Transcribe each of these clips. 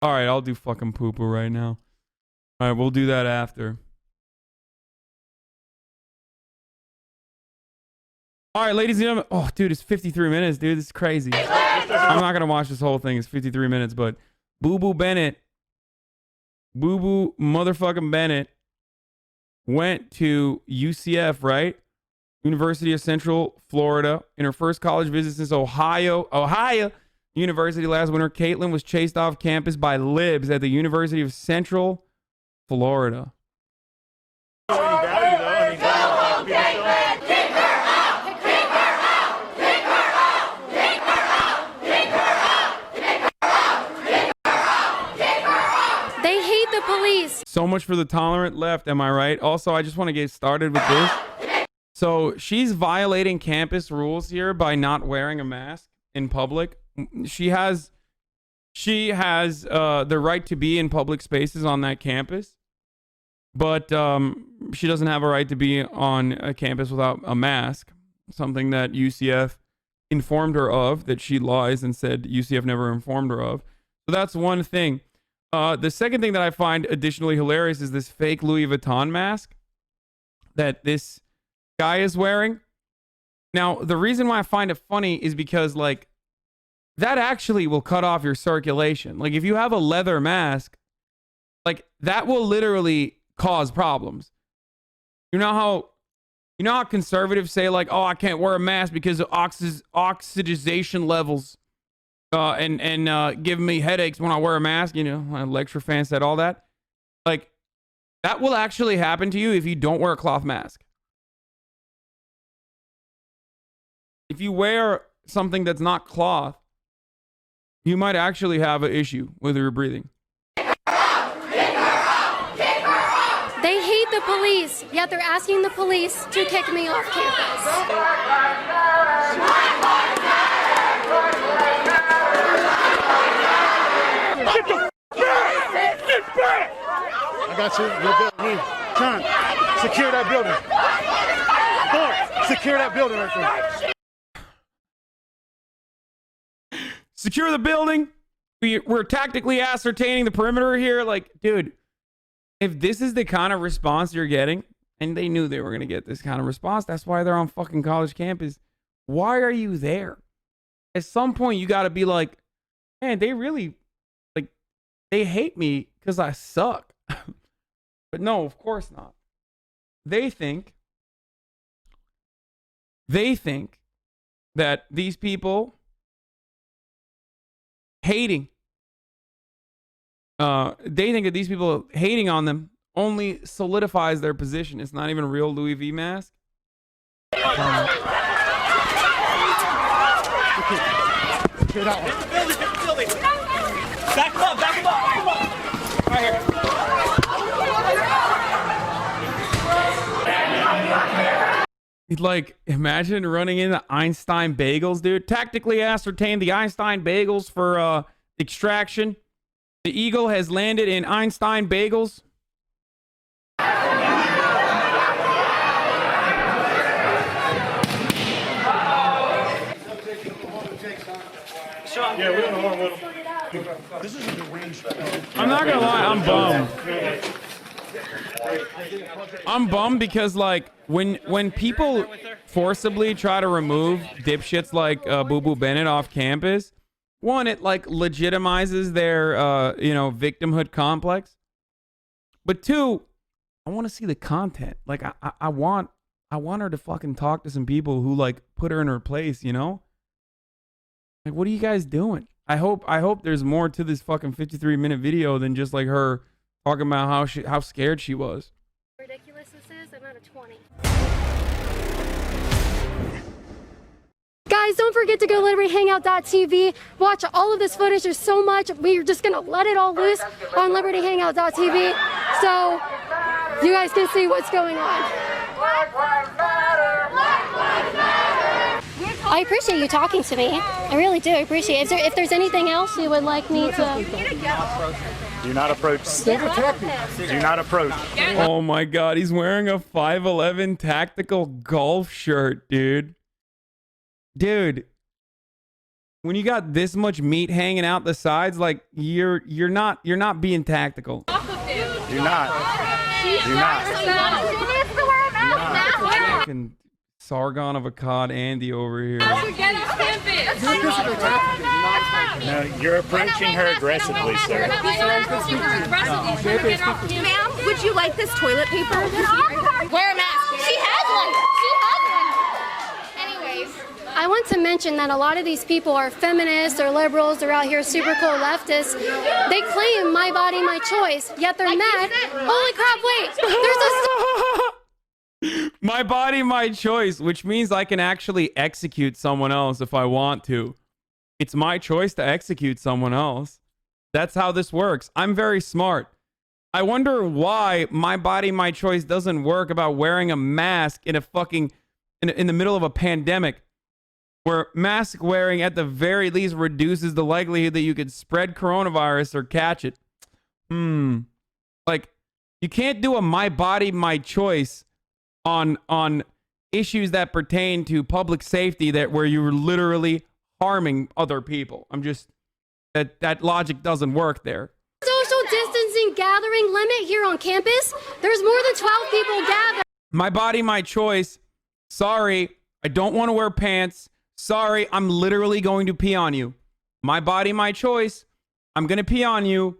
All right, I'll do fucking poo-poo right now. All right, we'll do that after. All right, ladies and gentlemen. Oh, dude, it's 53 minutes, dude. This is crazy. I'm not going to watch this whole thing. It's 53 minutes, but Boo Bennett, Boo motherfucking Bennett went to UCF, right? University of Central Florida. In her first college visit since Ohio University last winter, Kaitlin was chased off campus by Libs at the University of Central Florida. Police. So much for the tolerant left, am I right? Also, I just want to get started with this. So she's violating campus rules here by not wearing a mask in public. She has the right to be in public spaces on that campus, but she doesn't have a right to be on a campus without a mask. Something that UCF informed her of, that she lies and said UCF never informed her of. So that's one thing. The second thing that I find additionally hilarious is this fake Louis Vuitton mask that this guy is wearing. Now, the reason why I find it funny is because, like, that actually will cut off your circulation. Like, if you have a leather mask, like, that will literally cause problems. You know how conservatives say, like, oh, I can't wear a mask because of oxidization levels. And give me headaches when I wear a mask, you know, my lecture fan said all that. Like, that will actually happen to you if you don't wear a cloth mask. If you wear something that's not cloth, you might actually have an issue with your breathing. They hate the police, yet they're asking the police to kick me off campus. Get the back! Get back! I got you. You're good. John, secure that building. Thor, secure that building right there. Secure the building. We're tactically ascertaining the perimeter here. Like, dude, if this is the kind of response you're getting, and they knew they were going to get this kind of response, that's why they're on fucking college campus. Why are you there? At some point, you got to be like, man, they really... they hate me because I suck. But no, of course not. They think that these people hating on them only solidifies their position. It's not even a real Louis V mask. Get out. Get the building. Back him up. Right here. Like, imagine running into Einstein bagels, dude. Tactically ascertain the Einstein bagels for extraction. The Eagle has landed in Einstein bagels. Yeah, we're gonna hold with him. This is a deranged. I'm not gonna lie, I'm bummed. I'm bummed because, like, when people forcibly try to remove dipshits like Boo Bennett off campus, one, it like legitimizes their victimhood complex. But two, I want to see the content. Like, I want her to fucking talk to some people who like put her in her place, you know? Like, what are you guys doing? I hope there's more to this fucking 53-minute video than just like her talking about how scared she was. Ridiculous this is. I'm at a 20. Guys, don't forget to go libertyhangout.tv. Watch all of this footage. There's so much. We're just going to let it all loose on libertyhangout.tv so you guys can see what's going on. I appreciate you talking to me. I really do. I appreciate it. If there's anything else you would like me to... Do not approach. Do not approach. Oh my God, he's wearing a 5'11" tactical golf shirt, dude. Dude, When you got this much meat hanging out the sides, like you're not being tactical. You're not. You're not. Fucking Sargon of Akkad Andy over here. Get off campus. No, you're approaching her aggressively, sir. Ma'am, would you like this toilet paper? Wear a mask. She has one. Anyways. I want to mention that a lot of these people are feminists or liberals. They're out here super cool leftists. They claim my body, my choice, yet they're mad. Holy crap, wait. There's a... My body, my choice, which means I can actually execute someone else if I want to. It's my choice to execute someone else. That's how this works. I'm very smart. I wonder why my body, my choice doesn't work about wearing a mask in a fucking... in the middle of a pandemic, where mask wearing at the very least reduces the likelihood that you could spread coronavirus or catch it. Like, you can't do a my body, my choice on issues that pertain to public safety where you're literally harming other people. That logic doesn't work there. social distancing gathering limit here on campus. There's more than 12 people gathered. My body, my choice. Sorry, I don't want to wear pants. Sorry, I'm literally going to pee on you. My body, my choice. I'm going to pee on you.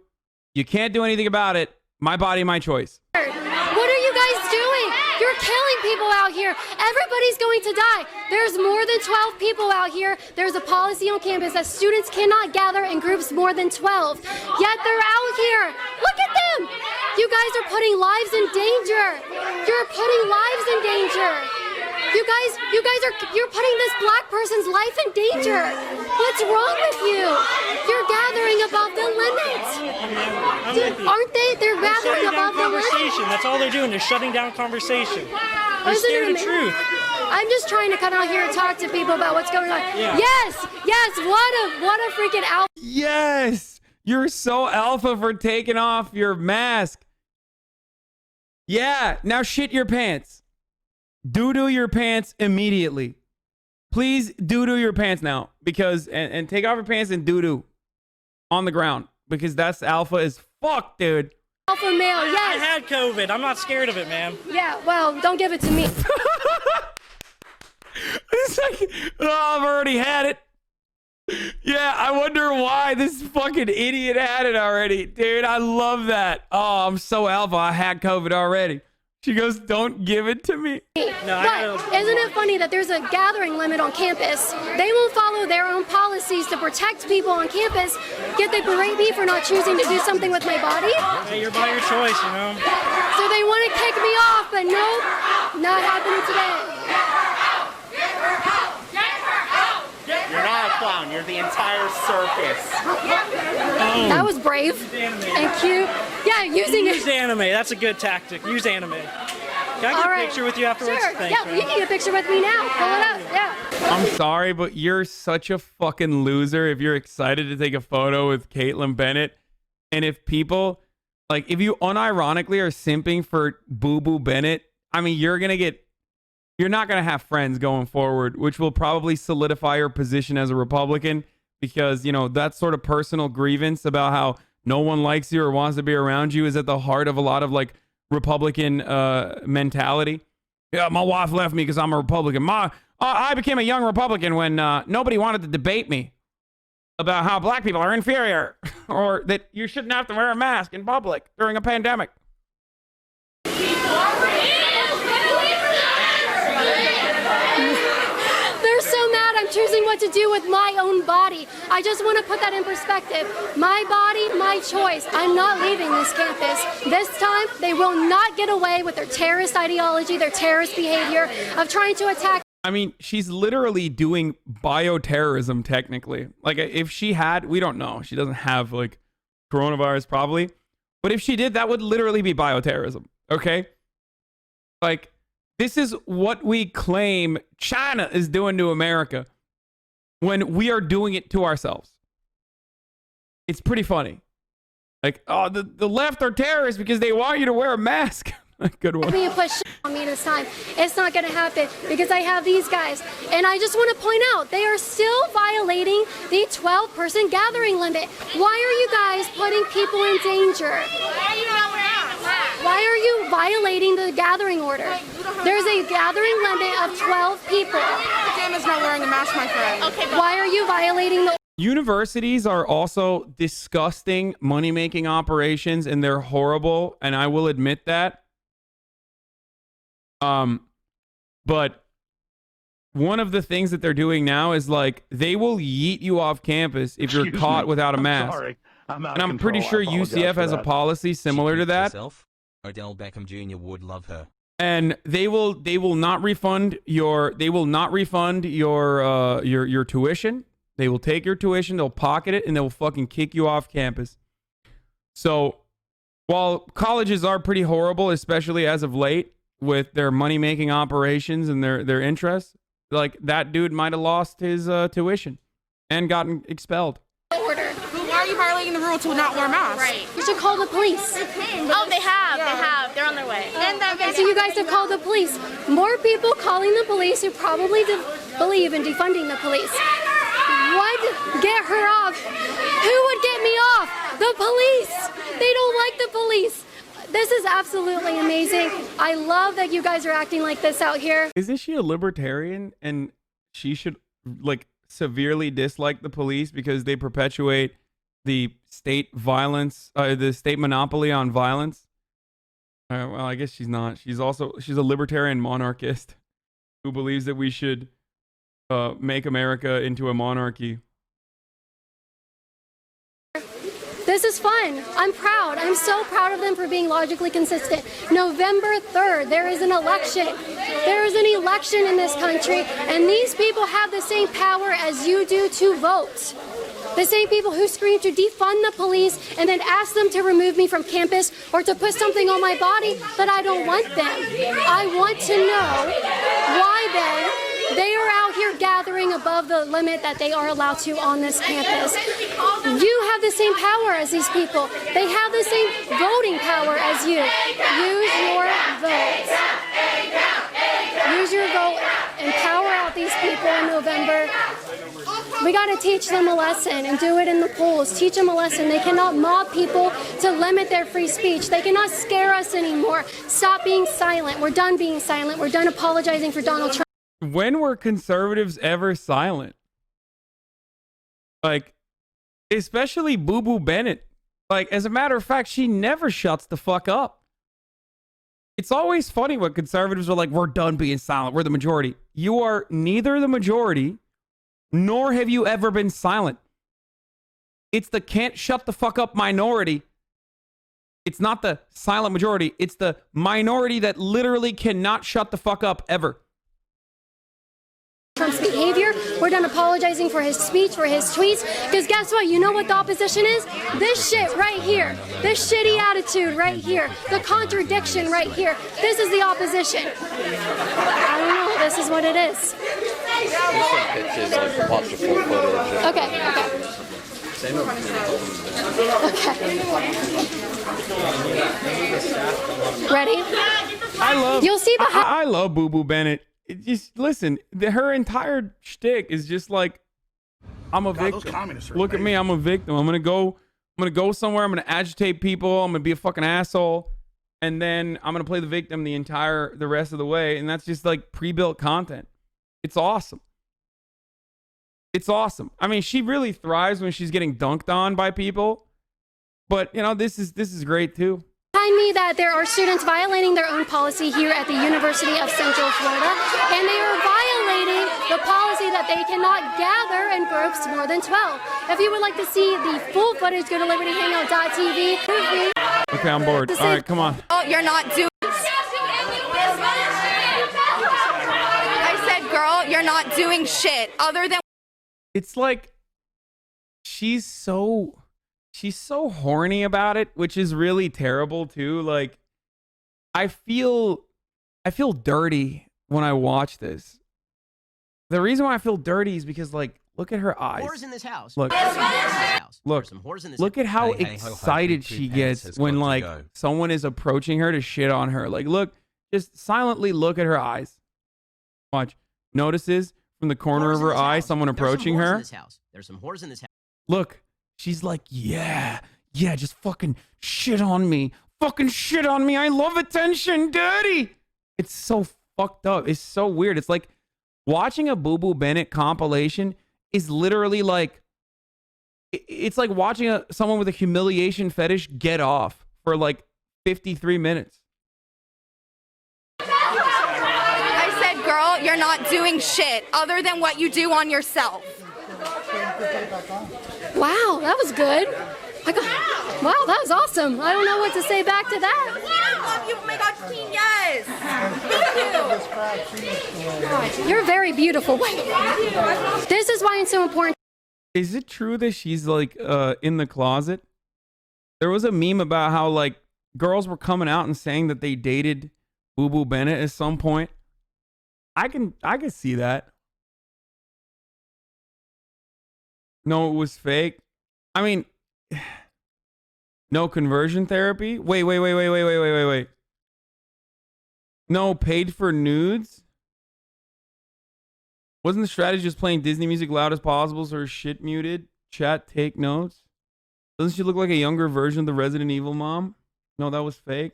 You can't do anything about it. My body, my choice. What are you guys doing? You're killing people out here. Everybody's going to die. There's more than 12 people out here. There's a policy on campus that students cannot gather in groups more than 12. Yet they're out here. Look at them. You guys are putting lives in danger. You're putting lives in danger. You're putting this black person's life in danger. What's wrong with you? You're gathering above the limit. Aren't they? They're gathering above the limit. Conversation. That's all they're doing. They're shutting down conversation. They're Listen scared to of me. truth. I'm just trying to come out here and talk to people about what's going on. Yeah. Yes, what a freaking alpha. Yes, you're so alpha for taking off your mask. Yeah, now shit your pants. Doo-doo your pants immediately. Please doo-doo your pants now. Because, and take off your pants and doo-doo on the ground. Because that's alpha as fuck, dude. Alpha male, I yes. had COVID. I'm not scared of it, man. Yeah, well, don't give it to me. It's like, oh, I've already had it. Yeah, I wonder why this fucking idiot had it already. Dude, I love that. Oh, I'm so alpha. I had COVID already. She goes, don't give it to me. But isn't it funny that there's a gathering limit on campus? They won't follow their own policies to protect people on campus, yet they berate me for not choosing to do something with my body? Hey, you're by your choice, you know. So they want to kick me off, but nope, not happening today. You're not a clown, you're the entire circus. That was brave and cute. Yeah, using Use it. anime. That's a good tactic. Use anime. Can I get All a right. picture with you afterwards? Sure. Thanks, Yeah, man. you can get a picture with me now. Pull it up. Yeah. I'm sorry, but you're such a fucking loser if you're excited to take a photo with Kaitlin Bennett. And if people, like, if you unironically are simping for Boo Boo Bennett, I mean, you're not going to have friends going forward, which will probably solidify your position as a Republican because, you know, that sort of personal grievance about how no one likes you or wants to be around you is at the heart of a lot of, like, Republican mentality. Yeah, my wife left me because I'm a Republican. I became a young Republican when nobody wanted to debate me about how black people are inferior or that you shouldn't have to wear a mask in public during a pandemic. They're so mad I'm choosing what to do with my own body. I just want to put that in perspective. My body, my choice. I'm not leaving this campus. This time, they will not get away with their terrorist ideology, their terrorist behavior of trying to attack. I mean, she's literally doing bioterrorism, technically. Like, if she had, we don't know. She doesn't have, like, coronavirus, probably. But if she did, that would literally be bioterrorism, okay? Like, this is what we claim China is doing to America when we are doing it to ourselves. It's pretty funny. Like, oh, the left are terrorists because they want you to wear a mask. Good one. Me and put shit on me this time. It's not going to happen because I have these guys. And I just want to point out, they are still violating the 12-person gathering limit. Why are you guys putting people in danger? Why are you violating the gathering order? There's a gathering limit of 12 people. Jam is not wearing a mask, my friend. Okay, why are you violating the... Universities are also disgusting money-making operations, and they're horrible, and I will admit that. But one of the things that they're doing now is like they will yeet you off campus if you're caught without a mask. Sorry. And I'm pretty sure UCF has a policy similar to that. Odell Beckham Jr. would love her. And they will not refund your your tuition. They will take your tuition, they'll pocket it, and they'll fucking kick you off campus. So while colleges are pretty horrible, especially as of late, with their money-making operations and their interests, like that dude might have lost his tuition and gotten expelled. Order. But why are you violating the rule to not wear masks? Right. You should call the police. Oh, they have. They're on their way. Okay, so you guys have called the police. More people calling the police who probably believe in defunding the police. What? Get her off. Who would get me off? The police. They don't like the police. This is absolutely amazing. I love that you guys are acting like this out here. Isn't she a libertarian and she should like severely dislike the police because they perpetuate the state violence, the state monopoly on violence? Well, I guess she's not. She's a libertarian monarchist who believes that we should make America into a monarchy. This is fun. I'm proud. I'm so proud of them for being logically consistent. November 3rd, there is an election. There is an election in this country, and these people have the same power as you do to vote. The same people who scream to defund the police and then ask them to remove me from campus or to put something on my body, but I don't want them. I want to know why then they are out here gathering above the limit that they are allowed to on this campus. You have the same power as these people. They have the same voting power as you. Use your vote. Use your vote and power out these people in November. We got to teach them a lesson and do it in the polls. Teach them a lesson. They cannot mob people to limit their free speech. They cannot scare us anymore. Stop being silent. We're done being silent. We're done apologizing for Donald Trump. When were conservatives ever silent? Like, especially Boo Boo Bennett. Like, as a matter of fact, she never shuts the fuck up. It's always funny when conservatives are like, we're done being silent. We're the majority. You are neither the majority, nor have you ever been silent. It's the can't shut the fuck up minority. It's not the silent majority. It's the minority that literally cannot shut the fuck up ever. Trump's behavior. We're done apologizing for his speech, for his tweets. Because guess what? You know what the opposition is? This shit right here. This shitty attitude right here. The contradiction right here. This is the opposition. I don't know. This is what it is. Okay. Ready? You'll see the. I love Boo Boo Bennett. Just listen, her entire shtick is just like, I'm a victim. Look at me, I'm a victim. I'm gonna go somewhere. I'm gonna agitate people. I'm gonna be a fucking asshole, and then I'm gonna play the victim the rest of the way. And that's just like pre-built content. It's awesome. It's awesome. I mean, she really thrives when she's getting dunked on by people. But you know, this is great too. Remind me that there are students violating their own policy here at the University of Central Florida, and they are violating the policy that they cannot gather in groups more than 12. If you would like to see the full footage, go to libertyhangout.tv. Okay, I'm bored. All right, come on. Oh, you're not doing. I said, girl, you're not doing shit other than. It's like she's so horny about it, which is really terrible too. Like, I feel dirty when I watch this. The reason why I feel dirty is because, like, Look at her eyes. Whores in this house. Look. Look. Look at how excited she gets when like someone is approaching her to shit on her. Like, look, just silently look at her eyes. Watch. Notices from the corner of her eye someone approaching her. There's some whores in this house. Look, she's like, yeah, just fucking shit on me. Fucking shit on me. I love attention, daddy. It's so fucked up. It's so weird. It's like watching a Boo Boo Bennett compilation is literally like, it's like watching someone with a humiliation fetish get off for like 53 minutes. I said, girl, you're not doing shit other than what you do on yourself. Wow, that was good. Wow, that was awesome. I don't know what to say back to that. I love you. Oh my God, Queen, yes. Thank you. You're very beautiful. This is why it's so important. Is it true that she's like in the closet? There was a meme about how like girls were coming out and saying that they dated Boo Boo Bennett at some point. I can see that. No, it was fake. I mean, no conversion therapy? Wait. No paid for nudes? Wasn't the strategy just playing Disney music loud as possible so her shit muted? Chat, take notes. Doesn't she look like a younger version of the Resident Evil mom? No, that was fake.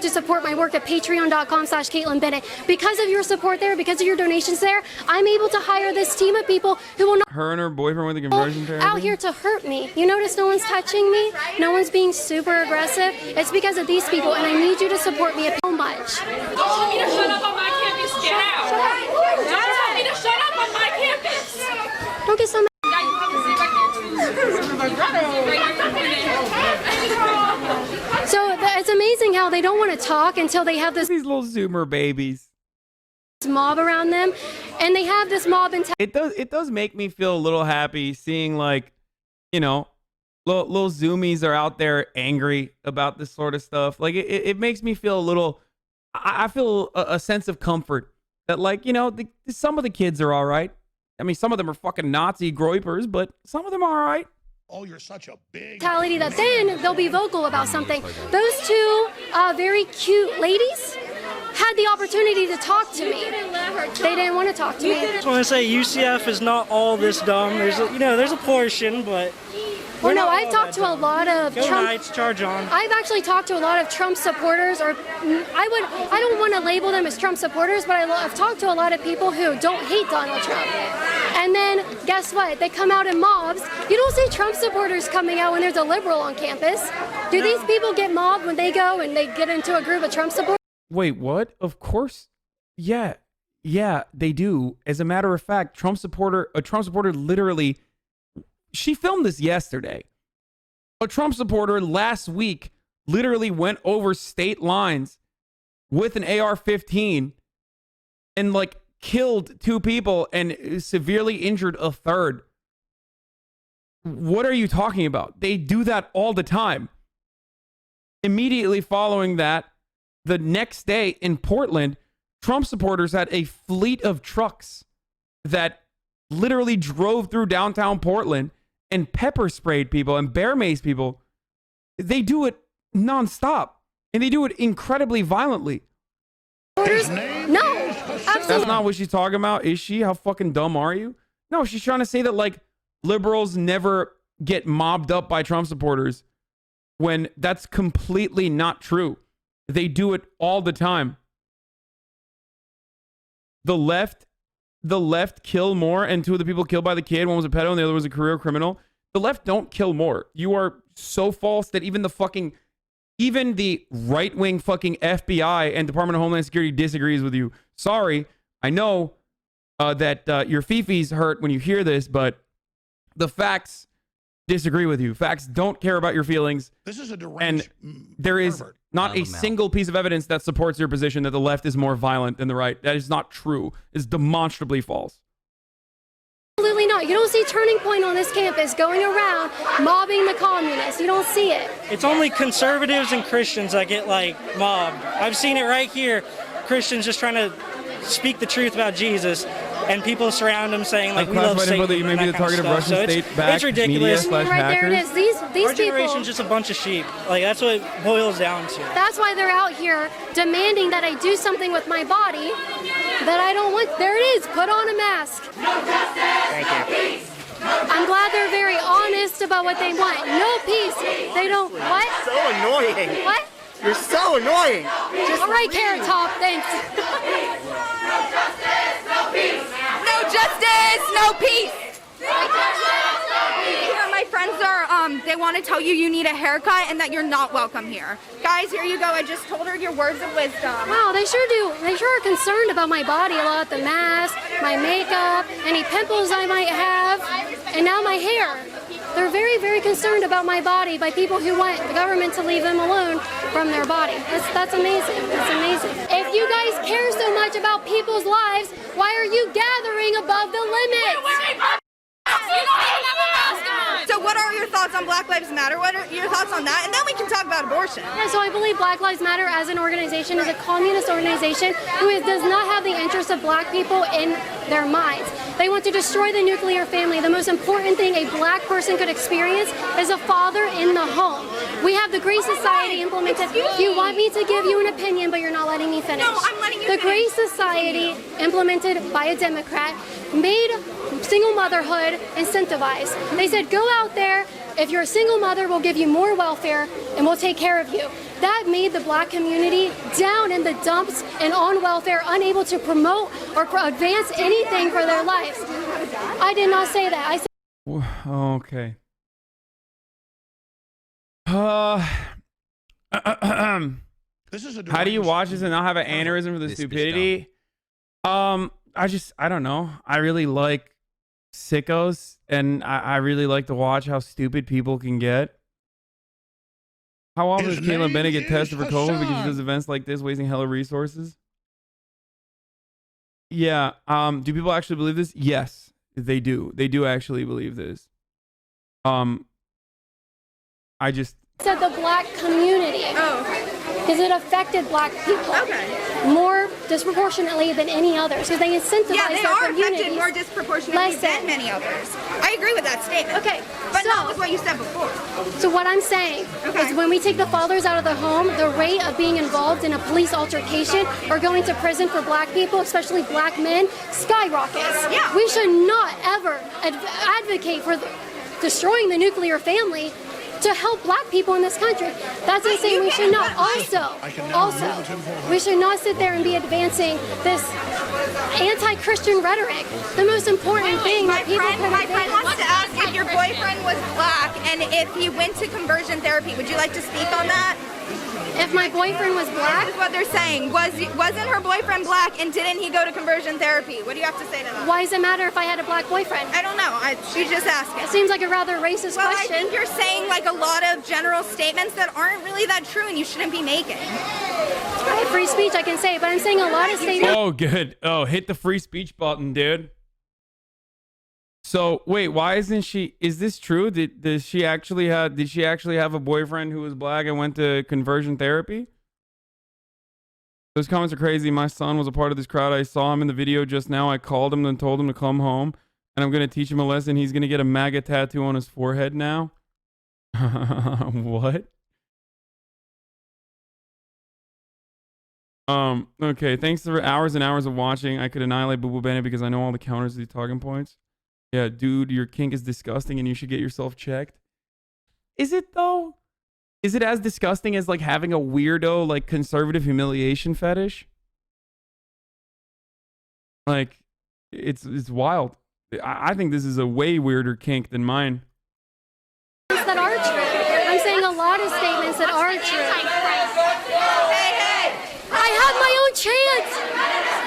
To support my work at patreon.com/Kaitlin Bennett. Because of your support there, because of your donations there, I'm able to hire this team of people who will not her and her boyfriend with the conversion therapy out here to hurt me. You notice no one's touching me, no one's being super aggressive. It's because of these people, and I need you to support me so much. Don't tell me to shut up on my campus. Get out. Don't tell me to shut up on my campus. Don't get so mad. So it's amazing how they don't want to talk until they have this these little Zoomer babies mob around them, and they have this mob in It does make me feel a little happy seeing like, you know, little Zoomies are out there angry about this sort of stuff. Like it makes me feel a little. I feel a sense of comfort that like, you know, some of the kids are all right. I mean, some of them are fucking Nazi groypers, but some of them are all right. Oh, you're such a big mentality that then they'll be vocal about something. Those two very cute ladies had the opportunity to talk to me. They didn't want to talk to me. I just want to say UCF is not all this dumb. There's a portion, but well, no, I've talked to a lot of Trump. Knights, charge on. I've actually talked to a lot of Trump supporters, or I don't want to label them as Trump supporters, but I've talked to a lot of people who don't hate Donald Trump. And then guess what? They come out in mobs. You don't see Trump supporters coming out when there's a liberal on campus. Do these people get mobbed when they go and they get into a group of Trump supporters? Wait, what? Of course. Yeah, they do. As a matter of fact, a Trump supporter literally, she filmed this yesterday. A Trump supporter last week literally went over state lines with an AR-15 and like killed 2 people and severely injured a third. What are you talking about? They do that all the time. Immediately following that, the next day in Portland, Trump supporters had a fleet of trucks that literally drove through downtown Portland and pepper sprayed people and bear maced people. They do it nonstop, and they do it incredibly violently. No, absolutely. That's not what she's talking about, is she? How fucking dumb are you? No, she's trying to say that like liberals never get mobbed up by Trump supporters when that's completely not true. They do it all the time. The left kill more, and 2 of the people killed by the kid, one was a pedo and the other was a career criminal. The left don't kill more. You are so false that even the right-wing fucking FBI and Department of Homeland Security disagrees with you. Sorry, I know that your fifis hurt when you hear this, but the facts disagree with you. Facts don't care about your feelings. This is a deranged and there is not a single piece of evidence that supports your position that the left is more violent than the right. That is not true. It's demonstrably false. Absolutely not. You don't see Turning Point on this campus going around mobbing the communists. You don't see it. It's only conservatives and Christians that get like mobbed. I've seen it right here. Christians just trying to speak the truth about Jesus. and people surround him saying like we love Classified Satan info that you may and be that the kind of target of stuff. Russian So state-backed it's ridiculous. media / Right there it hackers. is. These Our people. generation's just a bunch of sheep. Like that's what it boils down to. That's why they're out here demanding that I do something with my body that I don't want. There it is. Put on a mask. Thank you. I'm glad they're very honest about what they want. No peace. They don't. What? So annoying. What? You're so annoying. All right, Carrot Top. Thanks. No justice, no peace. Here, my friends are, they want to tell you you need a haircut and that you're not welcome here. Guys, here you go. I just told her your words of wisdom. Wow, they sure do. They sure are concerned about my body a lot. The mask, my makeup, any pimples I might have, and now my hair. They're very, very concerned about my body by people who want the government to leave them alone from their body. That's amazing. That's amazing. If you guys care so much about people's lives, why are you gathering above the limits? So what are your thoughts on Black Lives Matter? What are your thoughts on that? And then we can talk about abortion. Yeah, so I believe Black Lives Matter as an organization is a communist organization who does not have the interests of black people in their minds. They want to destroy the nuclear family. The most important thing a black person could experience is a father in the home. We have the Gray Society implemented. You want me to give you an opinion, but you're not letting me finish. No, I'm letting you The Gray finish. Society, implemented by a Democrat, made single motherhood incentivized. They said, go out there. If you're a single mother, we'll give you more welfare and we'll take care of you. That made the black community down in the dumps and on welfare, unable to promote or advance anything for their lives. I did not say that. I said Okay. This is a How do you deranged- watch this and not have an aneurysm for the This bitch stupidity? I don't know. I really like sickos, and I really like to watch how stupid people can get. How often His does Kaitlin name Bennett get is tested for COVID because she Hasan. does events like this, wasting hella resources? Yeah. Do people actually believe this? Yes, they do. They do actually believe this. I just said the black community. Oh, Because it affected black people okay. more disproportionately than any others. Because they incentivize Yeah, they their are communities. affected more disproportionately Listen. than many others. I agree with that statement. Okay, But so- not with what you said before. So what I'm saying Okay. is when we take the fathers out of the home, the rate of being involved in a police altercation or going to prison for black people, especially black men, skyrockets. Yeah. We should not ever advocate for destroying the nuclear family to help black people in this country. That's insane. We should not. Also, we should not sit there and be advancing this anti-Christian rhetoric. The most important thing My that people friend can wants to ask if your boyfriend was black and if he went to conversion therapy. Would you like to speak on that? if my boyfriend was black, This is what they're saying. Wasn't her boyfriend black and didn't he go to conversion therapy? What do you have to say to that? why does it matter if I had a black boyfriend? I don't know. She's just asking. It seems like a rather racist Well, I question. think you're saying like a lot of general statements that aren't really that true and you shouldn't be making. I have free speech, I can say, but I'm saying a lot of statements. Oh, good. Oh, hit the free speech button, dude. So wait, why isn't she? Is this true? Did she actually have a boyfriend who was black and went to conversion therapy? Those comments are crazy. My son was a part of this crowd. I saw him in the video just now. I called him and told him to come home, and I'm gonna teach him a lesson. He's gonna get a MAGA tattoo on his forehead now. What? Okay. Thanks for hours and hours of watching. I could annihilate Boo Boo Bennett because I know all the counters to these talking points. Yeah, dude, your kink is disgusting and you should get yourself checked. Is it though? Is it as disgusting as like having a weirdo like conservative humiliation fetish? Like, it's wild. I think this is a way weirder kink than mine. That are true. I'm saying a lot of statements that are true. I had my own chance.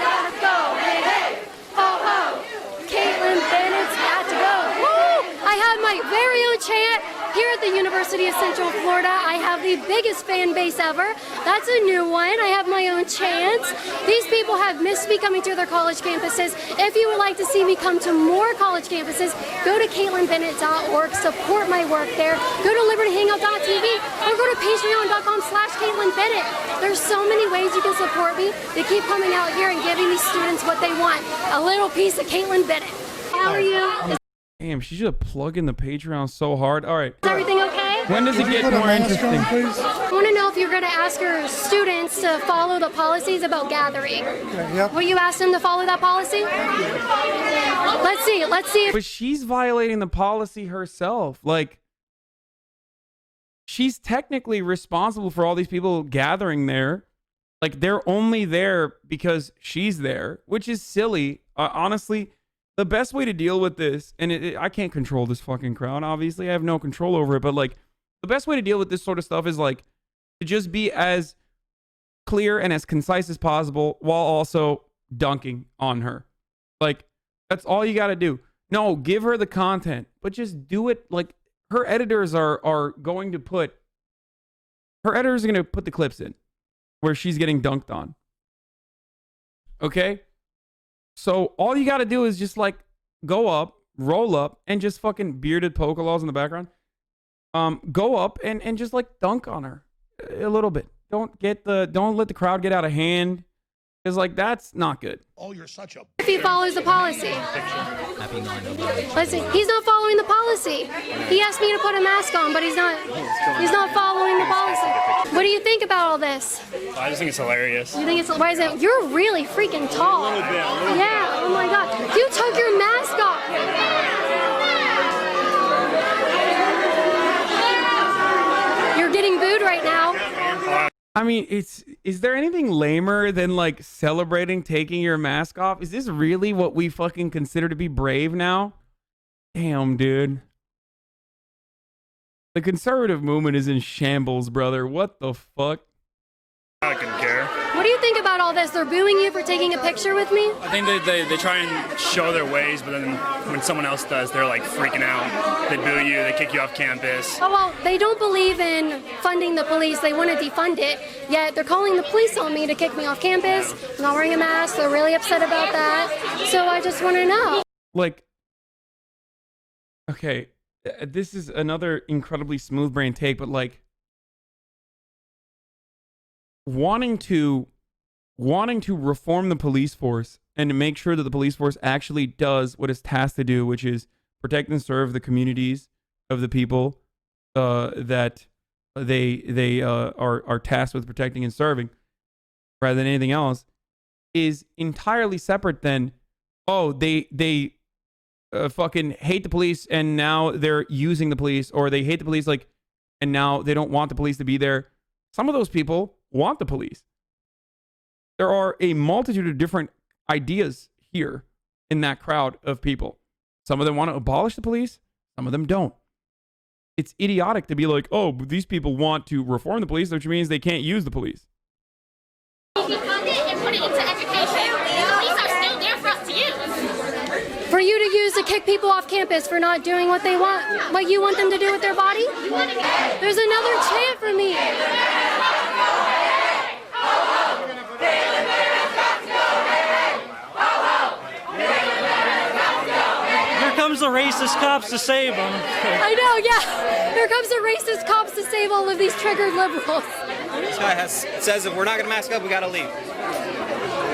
Let's go. Hey, hey. Oh, oh. Kaitlin Bennett's got to go. Woo! I had my very own chant here at the University of Central Florida. I have the biggest fan base ever. That's a new one. I have my own chants. These people have missed me coming to their college campuses. If you would like to see me come to more college campuses, go to KaitlinBennett.org, support my work there. Go to libertyhangout.tv or go go to patreon.com/Kaitlin Bennett. There's so many ways you can support me. They keep coming out here and giving these students what they want. A little piece of Kaitlin Bennett. How are you? Damn, she should plug in the Patreon so hard. All right. Is everything okay? When does it get more interesting? I want to know if you're going to ask your students to follow the policies about gathering. Yep. Will you ask them to follow that policy? Let's see. But she's violating the policy herself. Like, she's technically responsible for all these people gathering there. Like, they're only there because she's there, which is silly. Honestly, the best way to deal with this, and I can't control this fucking crowd, obviously. I have no control over it, but, like, the best way to deal with this sort of stuff is, like, to just be as clear and as concise as possible while also dunking on her. Like, that's all you got to do. No, give her the content, but just do it. Like, her editors are going to put the clips in where she's getting dunked on. Okay? So all you got to do is just, like, go up, roll up, and just fucking bearded polka laws in the background. Go up and just, like, dunk on her a little bit. Don't let the crowd get out of hand. Because, like, that's not good. Oh, you're such a... If he follows the policy. Happy 9/11. Listen, he's not following the policy. He asked me to put a mask on, but he's not following the policy. What do you think about all this? I just think it's hilarious. You think why is it? You're really freaking tall. A little bit. Yeah, oh my God. You took your mask off. You're getting booed right now. I mean, is there anything lamer than, like, celebrating taking your mask off? Is this really what we fucking consider to be brave now? Damn, dude. The conservative movement is in shambles, brother. What the fuck? I couldn't care. What do you think about all this? They're booing you for taking a picture with me? I think they try and show their ways, but then when someone else does, they're like freaking out. They boo you, they kick you off campus. Oh, well, they don't believe in funding the police. They want to defund it. Yet they're calling the police on me to kick me off campus. I'm not wearing a mask. They're really upset about that. So I just want to know. Like, okay, this is another incredibly smooth brain take, but, like, wanting to reform the police force and to make sure that the police force actually does what it's tasked to do, which is protect and serve the communities of the people that they are tasked with protecting and serving, rather than anything else, is entirely separate than, oh, they fucking hate the police and now they're using the police, or they hate the police, like, and now they don't want the police to be there. Some of those people want the police. There are a multitude of different ideas here in that crowd of people. Some of them want to abolish the police. Some of them don't. It's idiotic to be like, oh, but these people want to reform the police, which means they can't use the police. If you fund it and put it into education, the police are still there for us to use. For you to use to kick people off campus for not doing what they want, what you want them to do with their body? There's another chant for me. Comes the racist cops to save them. I know, yeah. Here comes the racist cops to save all of these triggered liberals. This guy says if we're not going to mask up, we got to leave.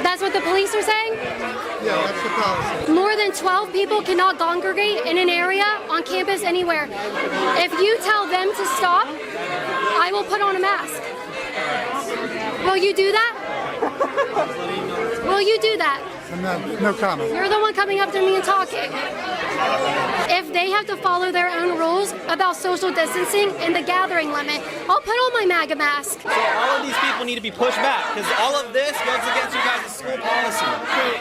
That's what the police are saying? Yeah, that's the policy. More than 12 people cannot congregate in an area on campus anywhere. If you tell them to stop, I will put on a mask. Will you do that? Will you do that? No comment. You're the one coming up to me and talking. If they have to follow their own rules about social distancing and the gathering limit, I'll put on my MAGA mask. So all of these people need to be pushed back because all of this goes against you guys' school policy.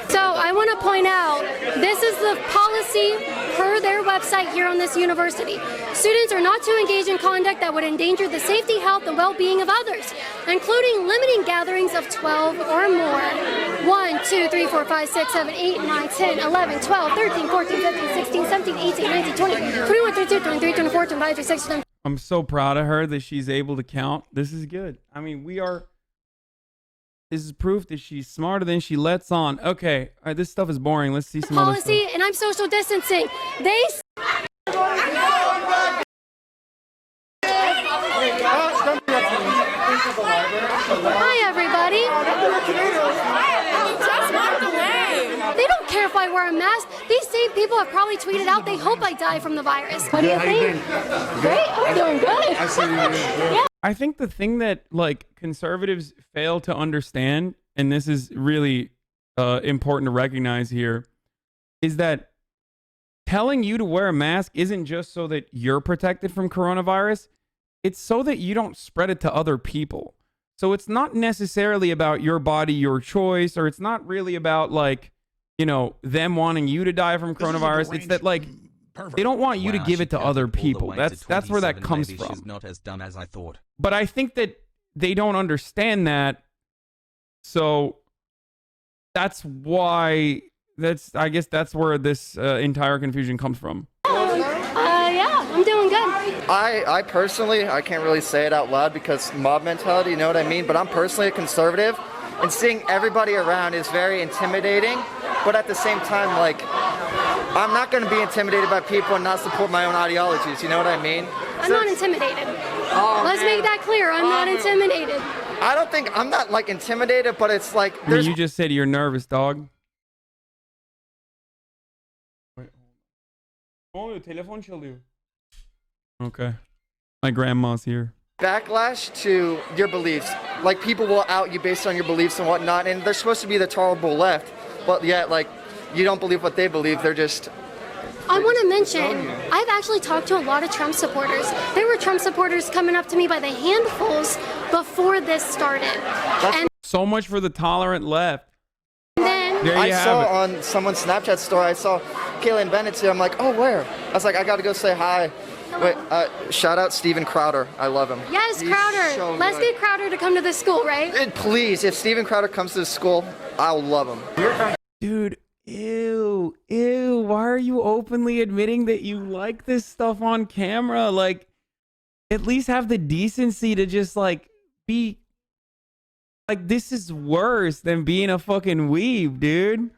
So I want to point out, this is the policy per their website here on this university. Students are not to engage in conduct that would endanger the safety, health, and well-being of others, including limiting gatherings of 12 or more. 1, 2, 3, 4, 5, 6, 7, 8, 9, 10, 11, 12, 13, 14, 15, 16, 17, 18, 19, 20, 21, 22, 23, 24, 25, 26, 27. I'm so proud of her that she's able to count. This is good. I mean, this is proof that she's smarter than she lets on. Okay, all right, this stuff is boring. Let's see some other stuff. Policy, and I'm social distancing. They... Oh, Hi, everybody. Just walked away. They don't care if I wear a mask. These same people have probably tweeted out they hope I die from the virus. What do you think? Great, I'm doing good. I see you. Yeah. I think the thing that like conservatives fail to understand, and this is really important to recognize here, is that telling you to wear a mask isn't just so that you're protected from coronavirus. It's so that you don't spread it to other people. So it's not necessarily about your body, your choice, or it's not really about like, you know, them wanting you to die from coronavirus. It's that like they don't want you to give it to other people. That's where that comes from. She's not as dumb as I thought. But I think that they don't understand that. So that's why I guess that's where this entire confusion comes from. Yeah, I'm doing good. I personally, I can't really say it out loud because mob mentality, you know what I mean? But I'm personally a conservative, and seeing everybody around is very intimidating. But at the same time, like, I'm not going to be intimidated by people and not support my own ideologies, you know what I mean? I'm not intimidated. Let's make that clear. I'm not intimidated. I don't think, I'm not like intimidated, but it's like, I mean, you just said you're nervous, dog. Oh, telefon çalıyor. Okay. My grandma's here. backlash to your beliefs. Like, people will out you based on your beliefs and whatnot, and they're supposed to be the tolerable left, but yet, like, you don't believe what they believe, they're just... I want to mention, I've actually talked to a lot of Trump supporters. There were Trump supporters coming up to me by the handfuls before this started. And so much for the tolerant left. then There you I have saw it. on someone's Snapchat story, I saw Kaitlin Bennett here. I'm like, oh, where? I was like, I gotta go say hi. Wait, shout out Steven Crowder. I love him. yes, He's Crowder. so Let's good. get Crowder to come to this school, right? And please, if Steven Crowder comes to the school, I'll love him. Dude, ew, why are you openly admitting that you like this stuff on camera? Like, at least have the decency to just, like, be... Like, this is worse than being a fucking weeb, dude.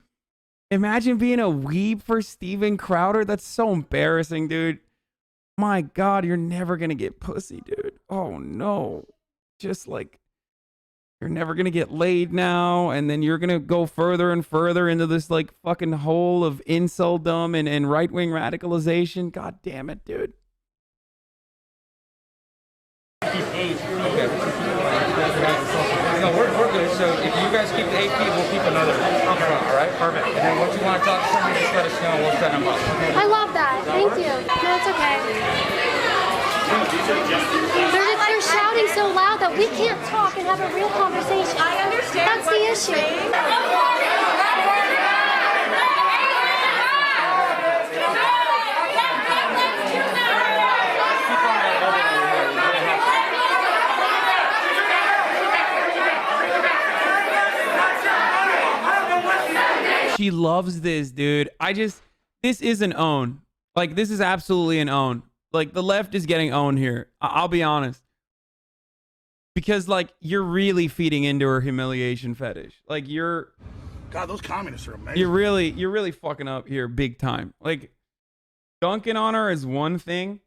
Imagine being a weeb for Steven Crowder. That's so embarrassing, dude. My God, you're never gonna get pussy, dude. Oh, no. Just, like... You're never gonna get laid now, and then you're gonna go further and further into this like fucking hole of inceldom and right-wing radicalization. God damn it, dude. Okay. No, we're good. So if you guys keep the 8 feet, we'll keep another. Okay. All right. Perfect. And then once you want to talk to somebody, just let us know. We'll set them up. Okay. I love that. Thank you. No, it's okay. They're shouting so loud that we can't talk and have a real conversation. I understand. That's the issue. She loves this, dude. This is an own. Like, this is absolutely an own. Like, the left is getting owned here. I'll be honest. Because, like, you're really feeding into her humiliation fetish. Like, God, those communists are amazing. you're really fucking up here big time. Like, dunking on her is one thing,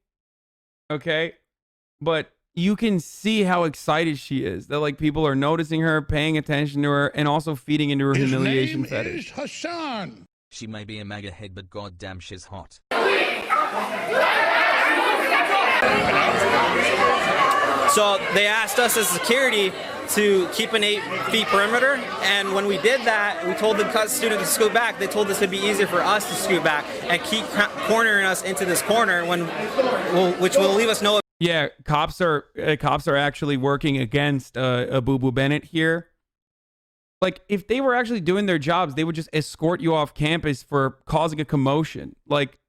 okay? But you can see how excited she is. That, like, people are noticing her, paying attention to her, and also feeding into her humiliation fetish. Hasan. She may be a MAGA head, but goddamn, she's hot. So they asked us as security to keep an 8 feet perimeter, and when we did that, we told the student to scoot back. They told us it'd be easier for us to scoot back and keep cornering us into this corner, which will leave us no. Yeah, cops are actually working against Boo Bennett here. Like, if they were actually doing their jobs, they would just escort you off campus for causing a commotion, like,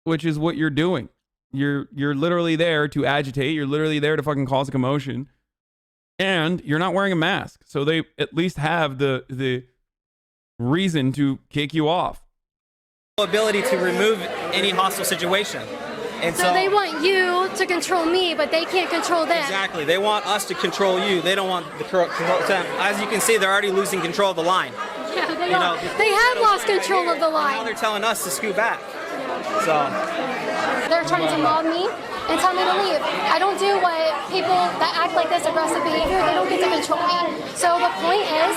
which is what you're doing. You're literally there to agitate. You're literally there to fucking cause a commotion, and you're not wearing a mask. So they at least have the reason to kick you off. Ability to remove any hostile situation. And So they want you to control me, but they can't control them. Exactly. They want us to control you. They don't want the control them. As you can see, they're already losing control of the line. Yeah, they have lost control of the Now line. they're telling us to scoot back. So They're trying to mob me. and tell me to leave. I don't do what people that act like this aggressive behavior, they don't get to control me. So the point is,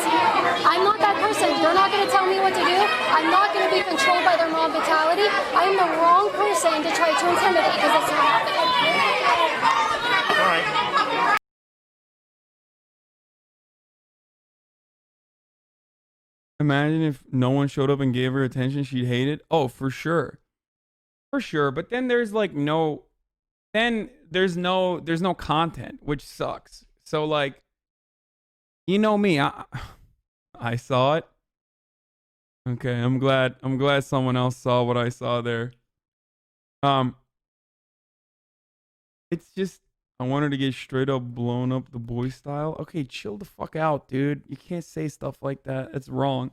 I'm not that person. They're not going to tell me what to do. I'm not going to be controlled by their mob mentality. I'm the wrong person to try to intimidate because it's not happening. All right. Imagine if no one showed up and gave her attention, she'd hate it. Oh, for sure. For sure. But then there's like there's no content, which sucks. So like, you know me, I saw it. Okay, I'm glad someone else saw what I saw there. It's just, I wanted to get straight up blown up the boy style. Okay, chill the fuck out, dude. You can't say stuff like that. It's wrong.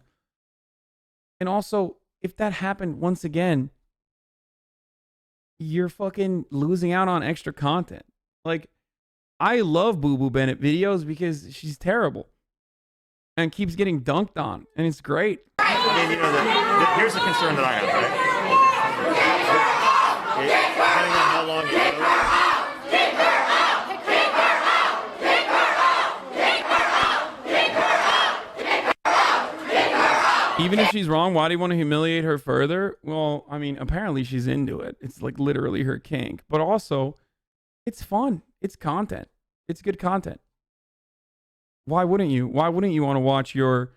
And also, if that happened once again, you're fucking losing out on extra content. Like, I love Boo Boo Bennett videos because she's terrible and keeps getting dunked on, and it's great. I mean, you know, here's the concern that I have, right? Depending on how long you go. Even if she's wrong, why do you want to humiliate her further? Well, I mean, apparently she's into it. It's like literally her kink. But also, it's fun. It's content. It's good content. Why wouldn't you? Why wouldn't you want to watch your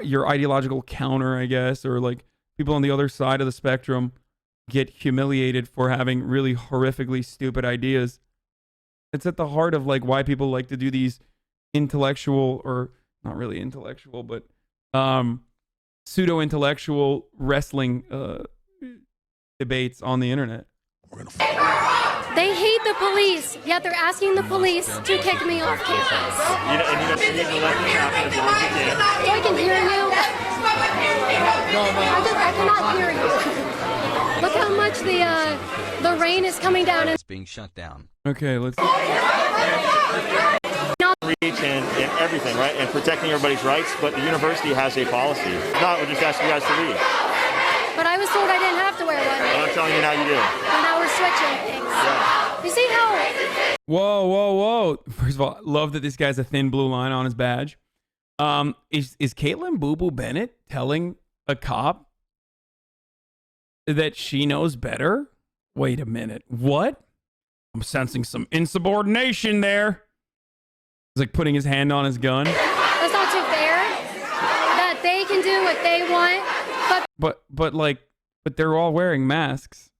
your ideological counter, I guess, or like people on the other side of the spectrum get humiliated for having really horrifically stupid ideas? It's at the heart of like why people like to do these intellectual, or not really intellectual, but pseudo-intellectual wrestling debates on the internet. They hate the police, yet they're asking the police to kick me off campus. You need to let this happen as long as you can. So I can hear you. I cannot hear you. Look how much the rain is coming down. It's being shut down. Okay, let's. Reach and everything, right? And protecting everybody's rights, but the university has a policy. Not, we'll just ask you guys to leave. But I was told I didn't have to wear one. Well, I'm telling you now you do. And now we're switching things. Yeah. You see how... Whoa. First of all, love that this guy's a thin blue line on his badge. Is Kaitlin Boo Boo Bennett telling a cop that she knows better? Wait a minute. What? I'm sensing some insubordination there. He's like putting his hand on his gun. That's not too fair. That they can do what they want, but they're all wearing masks.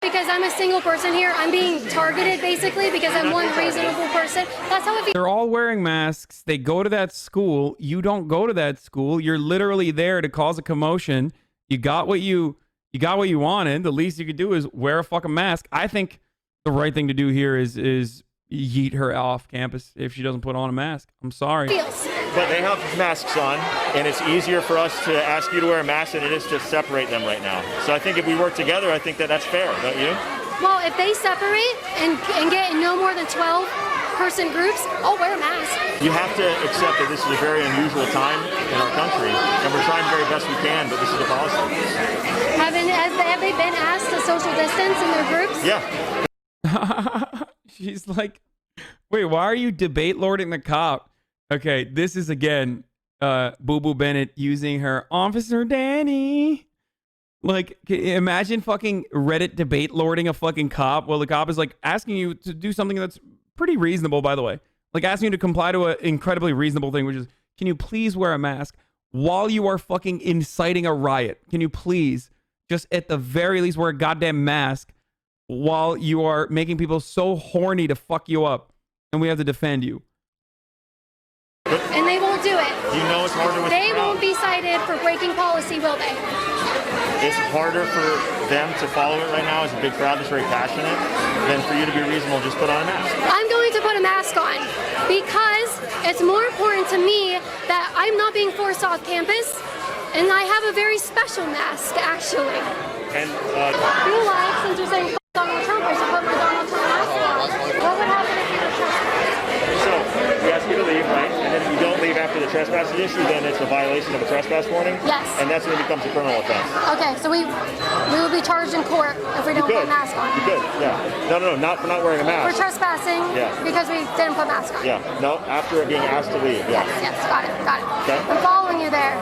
Because I'm a single person here, I'm being targeted basically because I'm one reasonable person. That's how it feels. They're all wearing masks. They go to that school. You don't go to that school. You're literally there to cause a commotion. You got what you wanted. The least you could do is wear a fucking mask. I think the right thing to do here is yeet her off campus if she doesn't put on a mask. I'm sorry. But they have masks on, and it's easier for us to ask you to wear a mask than it is to separate them right now. So I think if we work together, I think that's fair, don't you? Well, if they separate and get in no more than 12-person groups, I'll wear a mask. You have to accept that this is a very unusual time in our country, and we're trying the very best we can, but this is the policy. Have they been asked to social distance in their groups? Yeah. She's like, wait, why are you debate lording the cop? Okay, this is again Boo Boo Bennett using her Officer Danny. Like, imagine fucking Reddit debate lording a fucking cop. Well, the cop is like asking you to do something that's pretty reasonable, by the way. Like asking you to comply to an incredibly reasonable thing, which is, can you please wear a mask while you are fucking inciting a riot? Can you please just at the very least wear a goddamn mask while you are making people so horny to fuck you up, and we have to defend you? And they won't do it. You know it's harder with They won't be cited for breaking policy, will they? It's harder for them to follow it right now as a big crowd that's very passionate than for you to be reasonable, just put on a mask. I'm going to put a mask on because it's more important to me that I'm not being forced off campus, and I have a very special mask, actually. And I feel like, since you're saying Donald Trump, I should put my Donald Trump mask on. What would happen if you were Trump? so we ask you to leave, right? And then if you don't leave after the trespassing issue, then it's a violation of a trespass warning. Yes. And that's when it becomes a criminal offense. Okay, so we will be charged in court if we don't put a mask on. You could, yeah. No, not for not wearing a mask. For trespassing, because we didn't put mask on. Yeah, no, after being asked to leave, yeah. Yes, got it. Okay. I'm following you there.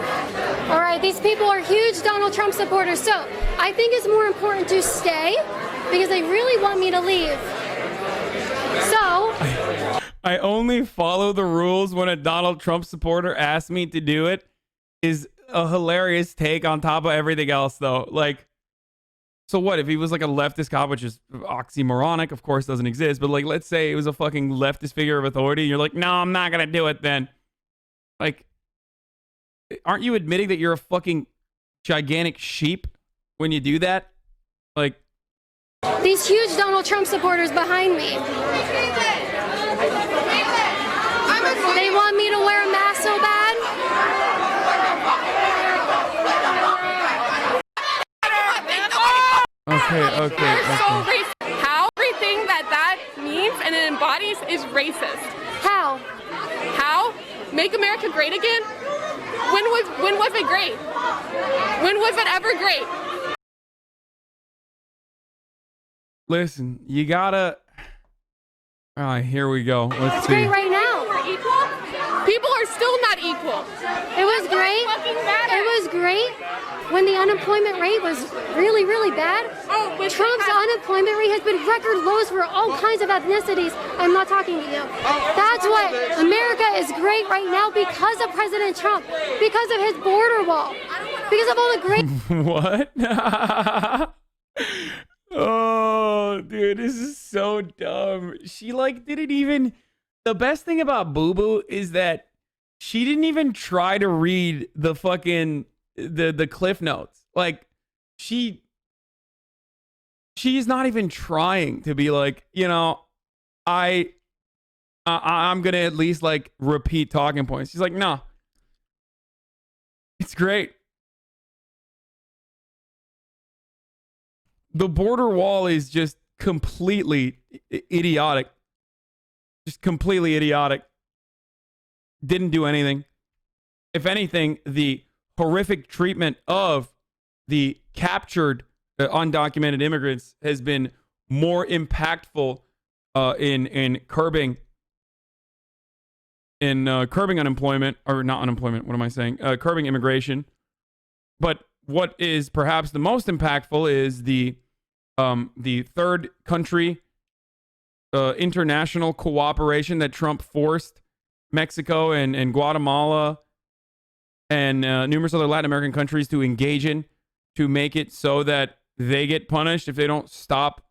All right, these people are huge Donald Trump supporters, so I think it's more important to stay because they really want me to leave. So I only follow the rules when a Donald Trump supporter asks me to do it is a hilarious take on top of everything else, though. Like, so what if he was like a leftist cop, which is oxymoronic, of course, doesn't exist. But like, let's say it was a fucking leftist figure of authority. And you're like, no, I'm not going to do it then. Like, aren't you admitting that you're a fucking gigantic sheep when you do that? Like, these huge Donald Trump supporters behind me. They want me to wear a mask so bad. Okay. So racist. How everything that means and it embodies is racist. How? Make America great again? When was it great? When was it ever great? listen, you gotta. All right, here we go. Let's see. Great right now. We're equal. People are still not equal. It was great. It was great when the unemployment rate was really, really bad. Trump's unemployment rate has been record lows for all kinds of ethnicities. I'm not talking to you. That's what America is great right now because of President Trump, because of his border wall, because of all the great. What? Oh, dude, this is so dumb. She like didn't even. The best thing about Boo Boo is that she didn't even try to read the fucking the cliff notes. Like she's not even trying to be like, you know, I'm gonna at least like repeat talking points. She's like, no, it's great. The border wall is just completely idiotic. Just completely idiotic. Didn't do anything. If anything, the horrific treatment of the captured undocumented immigrants has been more impactful in curbing unemployment, or not unemployment. What am I saying? Curbing immigration. But what is perhaps the most impactful is the third country international cooperation that Trump forced Mexico and Guatemala and numerous other Latin American countries to engage in, to make it so that they get punished if they don't stop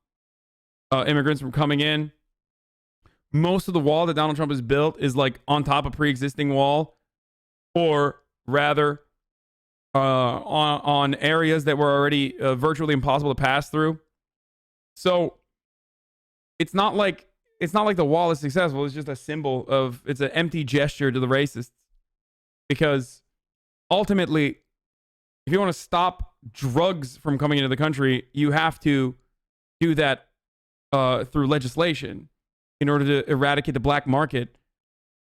immigrants from coming in. Most of the wall that Donald Trump has built is like on top of pre-existing wall, or rather on areas that were already virtually impossible to pass through. So it's not like the wall is successful. It's just a symbol of, it's an empty gesture to the racists. Because ultimately, if you want to stop drugs from coming into the country, you have to do that through legislation in order to eradicate the black market.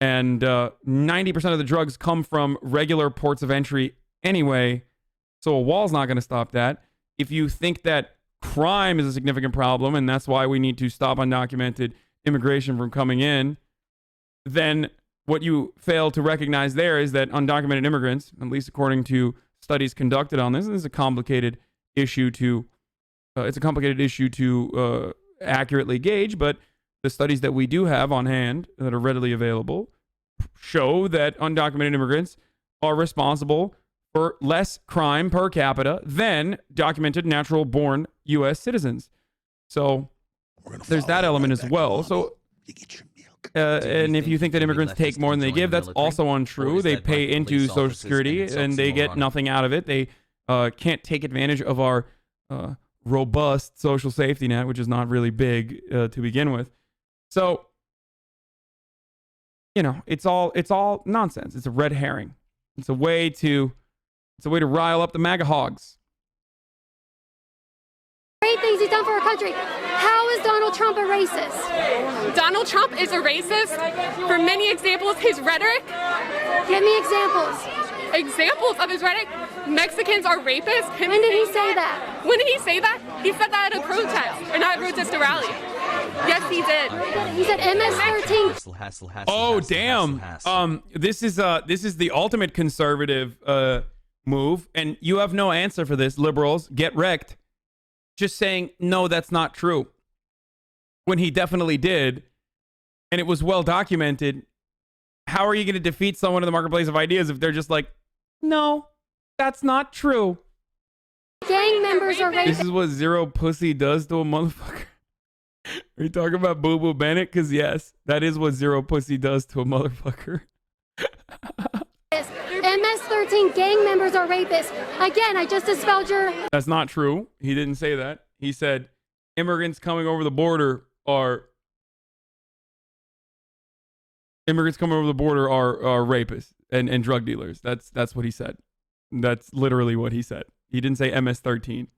And 90% of the drugs come from regular ports of entry anyway. So a wall's not going to stop that. If you think that crime is a significant problem, and that's why we need to stop undocumented immigration from coming in, then what you fail to recognize there is that undocumented immigrants, at least according to studies conducted on this, is a complicated issue to accurately gauge, but the studies that we do have on hand that are readily available show that undocumented immigrants are responsible for less crime per capita than documented natural-born U.S. citizens. So there's that element as well. So, and if you think that immigrants take more than they give, that's also untrue. They pay into Social Security and they get nothing out of it. They can't take advantage of our robust social safety net, which is not really big to begin with. So, you know, it's all nonsense. It's a red herring. It's a way to rile up the MAGA hogs. Great things he's done for our country. How is Donald Trump a racist? Donald Trump is a racist for many examples. His rhetoric. Give me examples. Examples of his rhetoric. Mexicans are rapists. When did he say that? When did he say that? He said that at a protest, or not a protest, a rally. Yes, he did. He said MS-13. Oh damn! This is the ultimate conservative move, and you have no answer for this. Liberals, get wrecked. Just saying no, that's not true. When he definitely did, and it was well documented. How are you going to defeat someone in the marketplace of ideas if they're just like, no, that's not true? Gang members are rapists. This is what zero pussy does to a motherfucker. Are you talking about Boo Boo Bennett? Because yes, that is what zero pussy does to a motherfucker. MS-13 gang members are rapists. Again, I just dispelled your... That's not true. He didn't say that. He said immigrants coming over the border are... Immigrants coming over the border are rapists and drug dealers. That's what he said. That's literally what he said. He didn't say MS-13.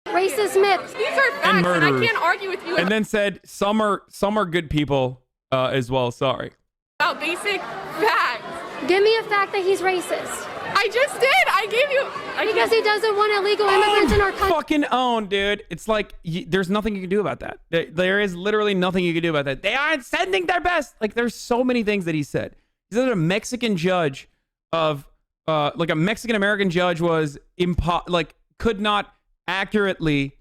Racist myths. These are facts, and murderers. I can't argue with you. And then said some are good people as well. Sorry. About basic facts. Give me a fact that he's racist. I just did. I gave you. Because he doesn't want illegal immigrants in our country. Fucking own, dude. It's like there's nothing you can do about that. There is literally nothing you can do about that. They aren't sending their best. Like there's so many things that he said. He said that a Mexican judge of like a Mexican American judge was could not accurately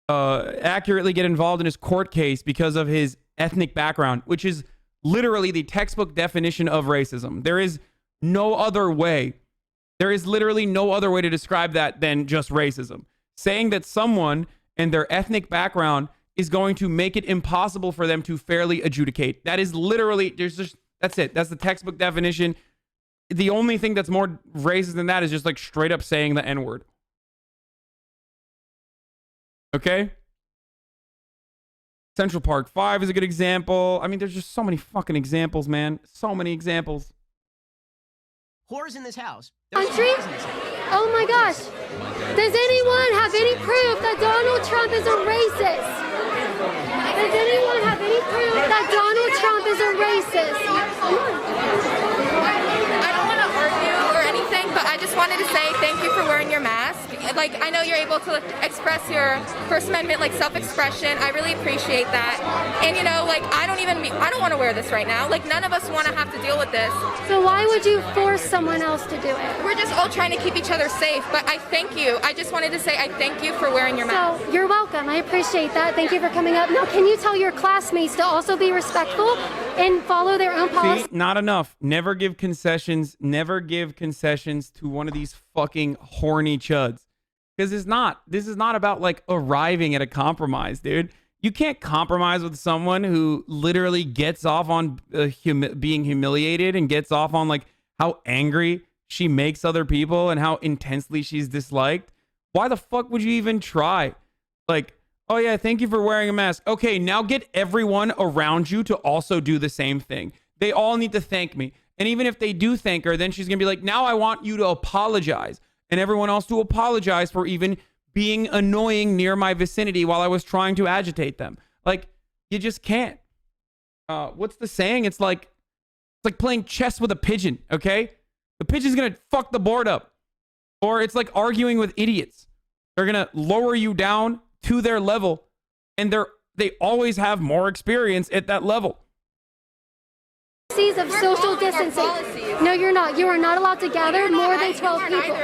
get involved in his court case because of his ethnic background, which is literally the textbook definition of racism. There is no other way. There is literally no other way to describe that than just racism. Saying that someone and their ethnic background is going to make it impossible for them to fairly adjudicate. That is literally, that's it. That's the textbook definition. The only thing that's more racist than that is just like straight up saying the N-word. Okay? Central Park 5 is a good example. I mean, there's just so many fucking examples, man. So many examples. Whores in this house. Country? Oh my gosh. Does anyone have any proof that Donald Trump is a racist? Does anyone have any proof that Donald Trump is a racist? I don't want to argue or anything, but I just wanted to say thank you for wearing your mask. Like, I know you're able to express your First Amendment, like, self-expression. I really appreciate that. And, you know, like, I don't want to wear this right now. Like, none of us want to have to deal with this. So why would you force someone else to do it? We're just all trying to keep each other safe. But I thank you. I just wanted to say I thank you for wearing your mask. So, you're welcome. I appreciate that. Thank you for coming up. Now, can you tell your classmates to also be respectful and follow their own policy? See, not enough. Never give concessions. Never give concessions to one of these fucking horny chuds. Because this is not about like arriving at a compromise, dude. You can't compromise with someone who literally gets off on being humiliated and gets off on like how angry she makes other people and how intensely she's disliked. Why the fuck would you even try? Like, oh yeah, thank you for wearing a mask. Okay, now get everyone around you to also do the same thing. They all need to thank me. And even if they do thank her, then she's going to be like, now I want you to apologize. And everyone else to apologize for even being annoying near my vicinity while I was trying to agitate them. Like, you just can't. What's the saying? It's like playing chess with a pigeon, okay? The pigeon's going to fuck the board up. Or it's like arguing with idiots. They're going to lower you down to their level, and they always have more experience at that level. Of social distancing. No, you're not. You are not allowed to gather more than 12 people.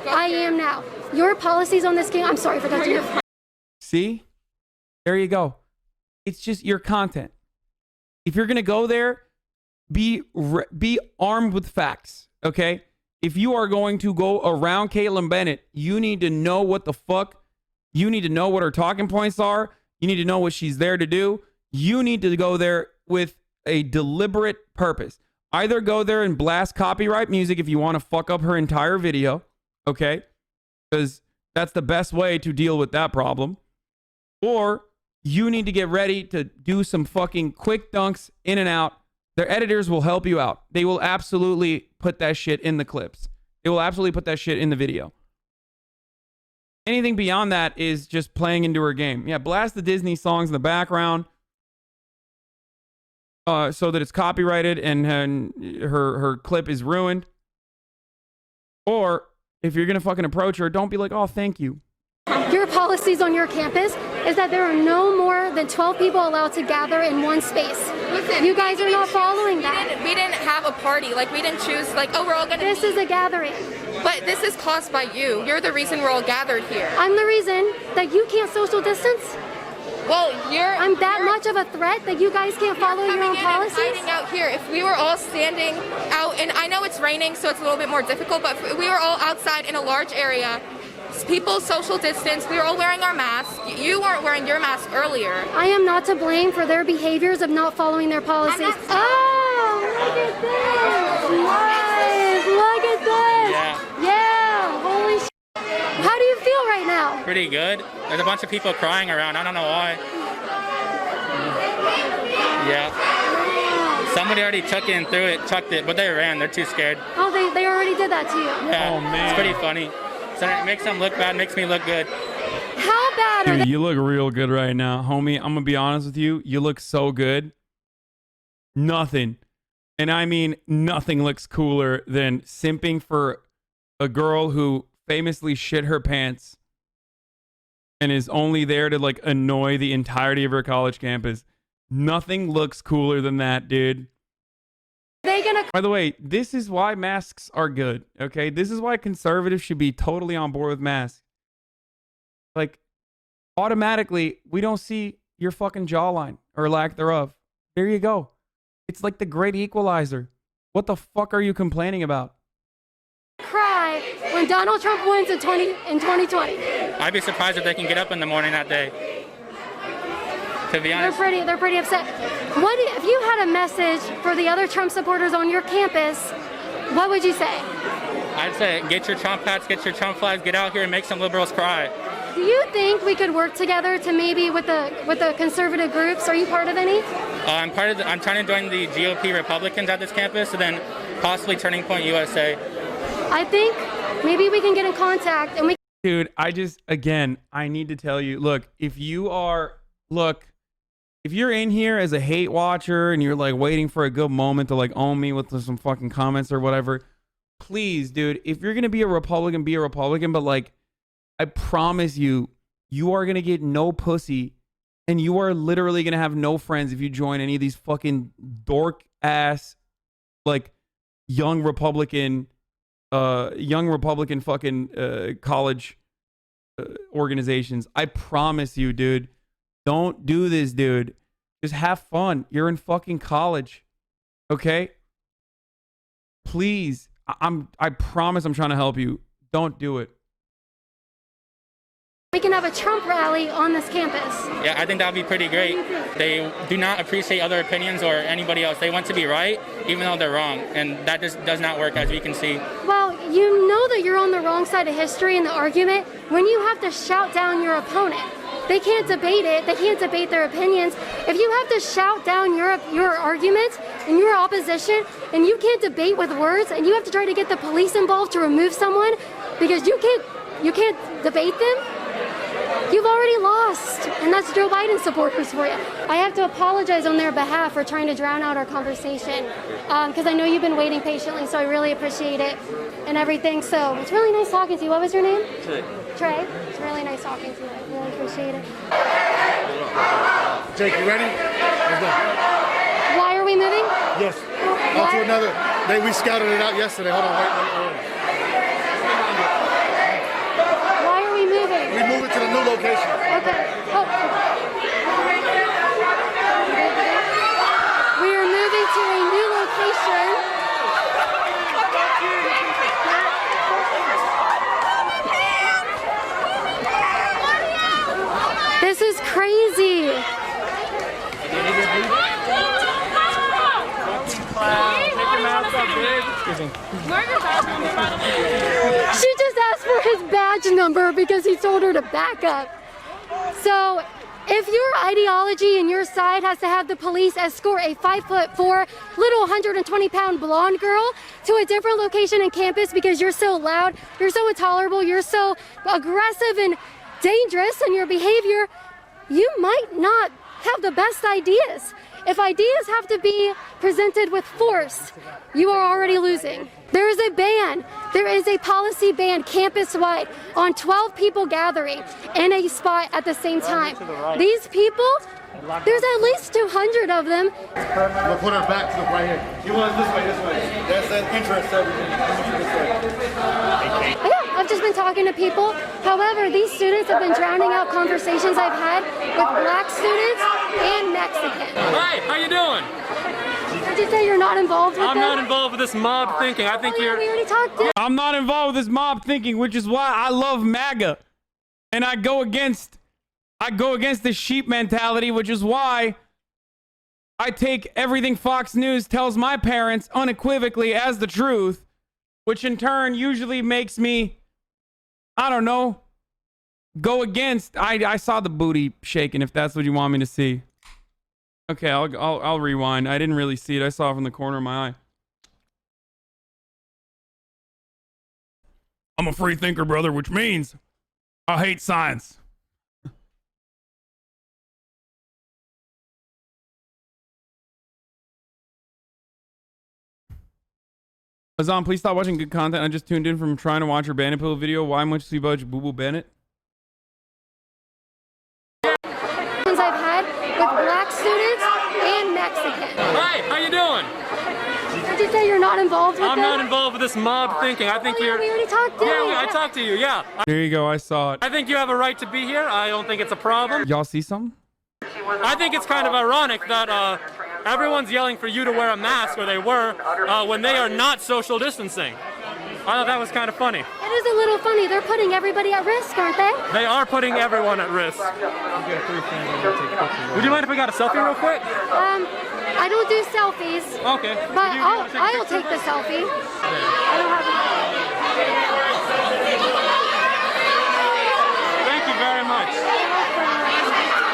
I am now. Your policies on this game. I'm sorry for that. See? There you go. It's just your content. If you're going to go there, be armed with facts, okay? If you are going to go around Kaitlin Bennett, you need to know what the fuck. You need to know what her talking points are. You need to know what she's there to do. You need to go there with a deliberate purpose. Either go there and blast copyright music if you want to fuck up her entire video, okay? Because that's the best way to deal with that problem. Or you need to get ready to do some fucking quick dunks in and out. Their editors will help you out. They will absolutely put that shit in the clips. They will absolutely put that shit in the video. Anything beyond that is just playing into her game. Yeah, blast the Disney songs in the background so that it's copyrighted and her clip is ruined. Or if you're going to fucking approach her, don't be like, oh, thank you. Your policies on your campus is that there are no more than 12 people allowed to gather in one space. Listen, you guys are not following that. We didn't have a party. Like, we didn't choose, like, oh, we're all going to This is a gathering. But this is caused by you. You're the reason we're all gathered here. I'm the reason that you can't social distance. Well, I'm that much of a threat that you guys can't follow your own policies? Hiding out here. If we were all standing out, and I know it's raining, so it's a little bit more difficult, but if we were all outside in a large area, people social distance, we were all wearing our masks. You weren't wearing your mask earlier. I am not to blame for their behaviors of not following their policies. Oh, look at this. Nice. Look at this. Yeah. Holy shit. How do you feel right now? Pretty good. There's a bunch of people crying around. I don't know why. Yeah. Somebody already took it and chucked it, but they ran. They're too scared. Oh, they already did that to you? Yeah. Oh, man. It's pretty funny. So it makes them look bad, makes me look good. How bad are Dude, they? you look real good right now. Homie, I'm going to be honest with you. You look so good. Nothing. And I mean, nothing looks cooler than simping for a girl who famously shit her pants and is only there to like annoy the entirety of her college campus. Nothing looks cooler than that, dude. By the way, this is why masks are good, okay? This is why conservatives should be totally on board with masks. Like, automatically, we don't see your fucking jawline or lack thereof. There you go. It's like the great equalizer. What the fuck are you complaining about? Cry when Donald Trump wins in 2020. I'd be surprised if they can get up in the morning that day. To be honest. They're pretty upset. What if you had a message for the other Trump supporters on your campus? What would you say? I'd say get your Trump hats, get your Trump flags, get out here and make some liberals cry. Do you think we could work together to maybe with the conservative groups? Are you part of any? I'm trying to join the GOP Republicans at this campus, and then possibly Turning Point USA. I think maybe we can get in contact and we. Dude, I need to tell you, look, if you're in here as a hate watcher and you're like waiting for a good moment to like own me with some fucking comments or whatever, please, dude, if you're going to be a Republican, but like, I promise you, you are going to get no pussy and you are literally going to have no friends if you join any of these fucking dork ass, like young Republican fucking college organizations. I promise you, dude. Don't do this, dude. Just have fun. You're in fucking college. Okay? Please. I promise I'm trying to help you. Don't do it. We can have a Trump rally on this campus. Yeah, I think that would be pretty great. They do not appreciate other opinions or anybody else. They want to be right, even though they're wrong. And that just does not work, as we can see. Well, you know that you're on the wrong side of history in the argument when you have to shout down your opponent. They can't debate it. They can't debate their opinions. If you have to shout down your argument and your opposition, and you can't debate with words, and you have to try to get the police involved to remove someone because you can't debate them, you've already lost. And that's Joe Biden supporters for you. I have to apologize on their behalf for trying to drown out our conversation because I know you've been waiting patiently, so I really appreciate it and everything. So it's really nice talking to you. What was your name? Trey. It's really nice talking to you. I really appreciate it. Jake, you ready? Let's go. Why are we moving? Yes. On to another. We scouted it out yesterday. Hold on. Wait. Why are we moving? We moving to the new location. Okay. Oh. We are moving to a new location. This is crazy. She just asked for his badge number because he told her to back up. So If your ideology and your side has to have the police escort a 5'4", little 120-pound blonde girl to a different location in campus because you're so loud, you're so intolerable, you're so aggressive and dangerous in your behavior, you might not have the best ideas. If ideas have to be presented with force, you are already losing. There is a ban. There is a policy ban campus-wide on 12 people gathering in a spot at the same time. These people, there's at least 200 of them. We'll put her back to the right here. You want this way, this way. That's the entrance. Yeah, I've just been talking to people. However, these students have been drowning out conversations I've had with black students and Mexican. Hi, how you doing? Did you say you're not involved with I'm them? not involved with this mob thinking. I think you're... We already talked to... I'm not involved with this mob thinking, which is why I love MAGA. And I go against the sheep mentality, which is why I take everything Fox News tells my parents unequivocally as the truth, which in turn usually makes me, I don't know, go against. I saw the booty shaking, if that's what you want me to see. Okay, I'll rewind. I didn't really see it. I saw it from the corner of my eye. I'm a free thinker, brother, which means I hate science. Hasan, please stop watching good content. I just tuned in from trying to watch your Banana Pill video. Why much you budge Boo Boo Bennett? I've had with black students and Mexican. Hi, how you doing? Did you say you're not involved with them? I'm not involved with this mob thinking. I think you're... We already talked to Yeah, I talked to you, yeah. There you go. I saw it. I think you have a right to be here. I don't think it's a problem. Y'all see something? I think it's kind of ironic that everyone's yelling for you to wear a mask, or they were, when they are not social distancing. I thought that was kind of funny. It is a little funny. They're putting everybody at risk, aren't they? They are putting everyone at risk. Would you mind if we got a selfie real quick? I don't do selfies. Okay. But I'll take the selfie. I don't have Thank you very much.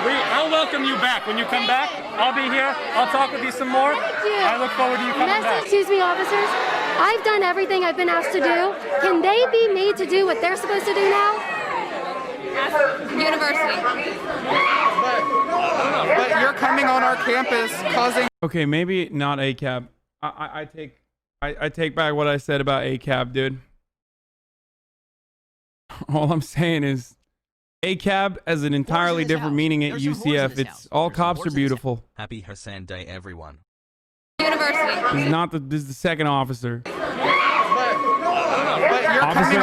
I'll welcome you back. When you come back, I'll be here. I'll talk with you some more. Thank you. I look forward to you coming back. Excuse me, officers. I've done everything I've been asked to do. Can they be made to do what they're supposed to do now? University. But you're coming on our campus causing... Okay, maybe not ACAB. I take back what I said about ACAB, dude. All I'm saying is ACAB as an entirely different meaning at UCF. It's all cops are beautiful. Happy Hasan Day, everyone. University. This is the second officer. But you're Officer, coming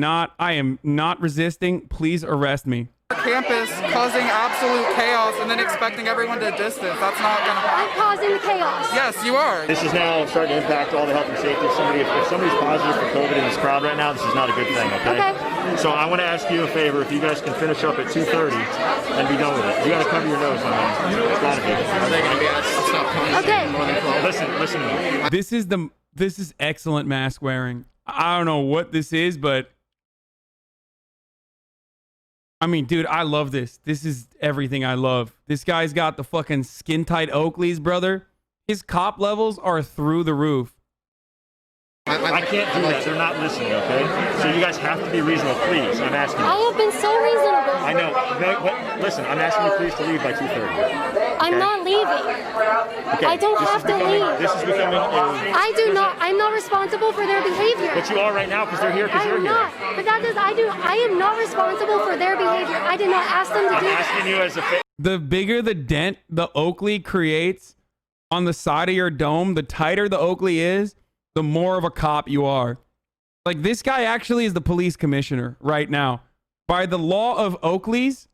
on I am not resisting. Please arrest me. our campus causing absolute chaos and then expecting everyone to distance. That's not going to happen. I'm causing the chaos. Yes, you are. This is now starting to impact all the health and safety of somebody. If somebody's positive for COVID in this crowd right now, this is not a good thing, okay? So I want to ask you a favor. If you guys can finish up at 2:30 and be done with it. You got to cover your nose, my man. It's got to be. Are they going to be asked to stop coming? Okay. Listen to me. This is excellent mask wearing. I don't know what this is, but I mean, dude, I love this. This is everything I love. This guy's got the fucking skin tight Oakleys, brother. His cop levels are through the roof. I can't do that. They're not listening, okay? So you guys have to be reasonable, please. I'm asking you. I have been so reasonable. I know. But listen, I'm asking you please to leave by 2:30. I'm not leaving. Okay. I don't have to leave. This is becoming I do not. I'm not responsible for their behavior. But you are right now because they're here because you're I'm here. not. But that is, I am not responsible for their behavior. I did not ask them to I'm do that. asking you as a favor. The bigger the dent the Oakley creates on the side of your dome, the tighter the Oakley is, the more of a cop you are. Like, this guy actually is the police commissioner right now. By the law of Oakleys,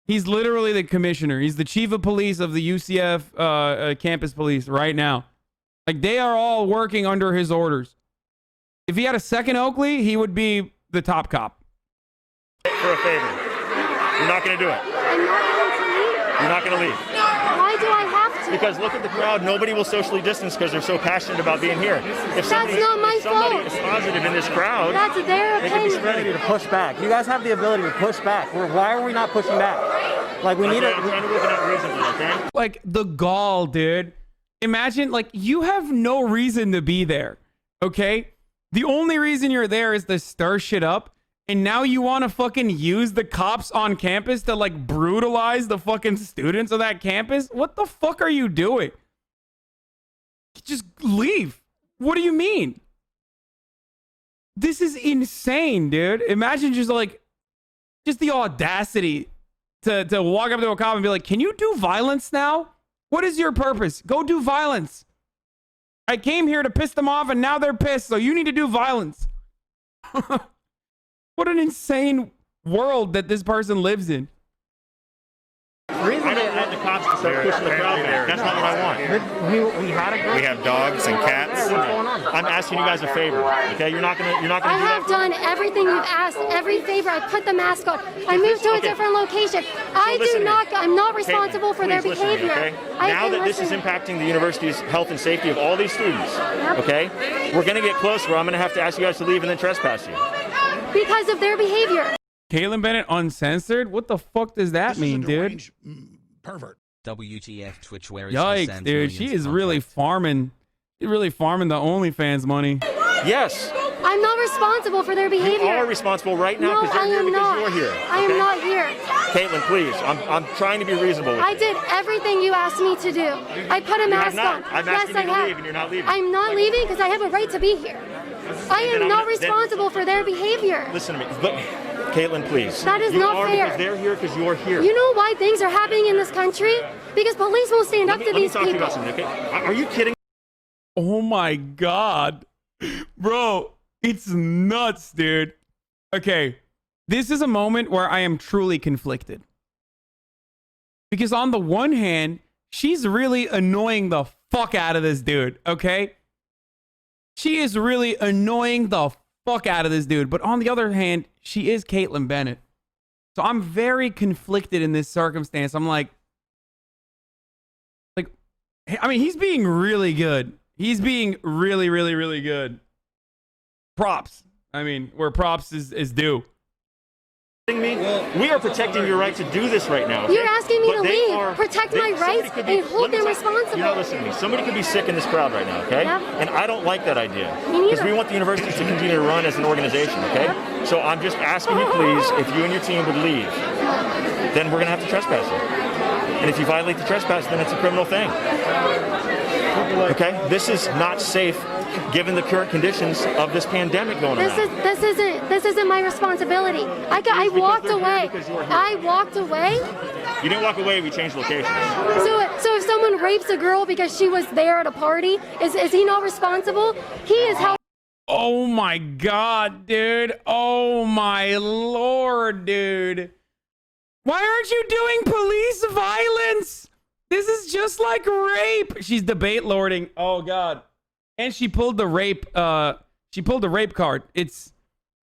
he's literally the commissioner. He's the chief of police of the UCF campus police right now. Like, they are all working under his orders. If he had a second Oakley, he would be the top cop. For a favor. You're not going to do it. I'm not going to leave. You're not going to leave. Why do I have to? Because look at the crowd. Nobody will socially distance because they're so passionate about being here. If That's not my somebody fault. is positive in this crowd, That's their they can be opinion. spreading. To push back. You guys have the ability to push back. Why are we not pushing back? Like we need I'm trying to work it out reasonably, okay? Like the gall, dude. Imagine, like, you have no reason to be there, okay? The only reason you're there is to stir shit up, and now you want to fucking use the cops on campus to, like, brutalize the fucking students of that campus? What the fuck are you doing? Just leave. What do you mean? This is insane, dude. Imagine just, like, just the audacity to walk up to a cop and be like, can you do violence now? What is your purpose? Go do violence. I came here to piss them off and now they're pissed, so you need to do violence. What an insane world that this person lives in. I don't want the cops to start pushing the crowd back. That's not what I want. We have dogs and cats. I'm asking you guys a favor. Okay, you're not gonna I do that. have done everything you've asked, every favor. I put the mask on. I moved to a different location. I'm not responsible for their Please listen to me, behavior. okay? Now that this is impacting the university's health and safety of all these students, okay, we're gonna get close where I'm gonna have to ask you guys to leave and then trespass you. Because of their behavior. Kaitlin Bennett uncensored? What the fuck does that mean, dude? Pervert. WTF Twitch, where is Yikes, Hasan dude. She Trillions is really farming. She's really farming the OnlyFans money. Yes. I'm not responsible for their behavior. You are responsible right now No, because I am not. you're here. I am okay? not here. Caitlin, please. I'm trying to be reasonable with I you. did everything you asked me to do. I put a You mask have on. not. I'm Yes, asking I you to have. leave and you're not leaving. I'm not leaving because I have a right to be here. I am not responsible for their behavior. Listen to me. Look, Caitlin, please. That is you not are fair. Because they're here because you're here. You know why things are happening in this country? Because police won't stand up to Let me these talk to you people. about something, okay? Are you kidding? Oh my God. Bro, it's nuts, dude. Okay, this is a moment where I am truly conflicted. Because on the one hand, she's really annoying the fuck out of this dude, okay? She is really annoying the fuck out of this dude. But on the other hand, she is Kaitlin Bennett. So I'm very conflicted in this circumstance. I'm like, I mean, he's being really good. He's being really, really, really good. Props. I mean, where props is due. Me? We are protecting your right to do this right now. Okay? You're asking me But to they leave, protect my rights, could be- and hold let me them tell- responsible. You're not listening to me. Somebody could be sick in this crowd right now, okay? Yep. And I don't like that idea. Me neither. Because we want the university to continue to run as an organization, okay? Yep. So I'm just asking you, please, if you and your team would leave, then we're going to have to trespass you. And if you violate the trespass, then it's a criminal thing. Okay? This is not safe given the current conditions of this pandemic going around. This isn't my responsibility. I walked away. I walked away. You didn't walk away, we changed locations. So if someone rapes a girl because she was there at a party, is he not responsible? He is held. Oh my God, dude. Oh my Lord, dude. Why aren't you doing police violence? This is just like rape. She's debate lording. Oh God. And she pulled the rape card. It's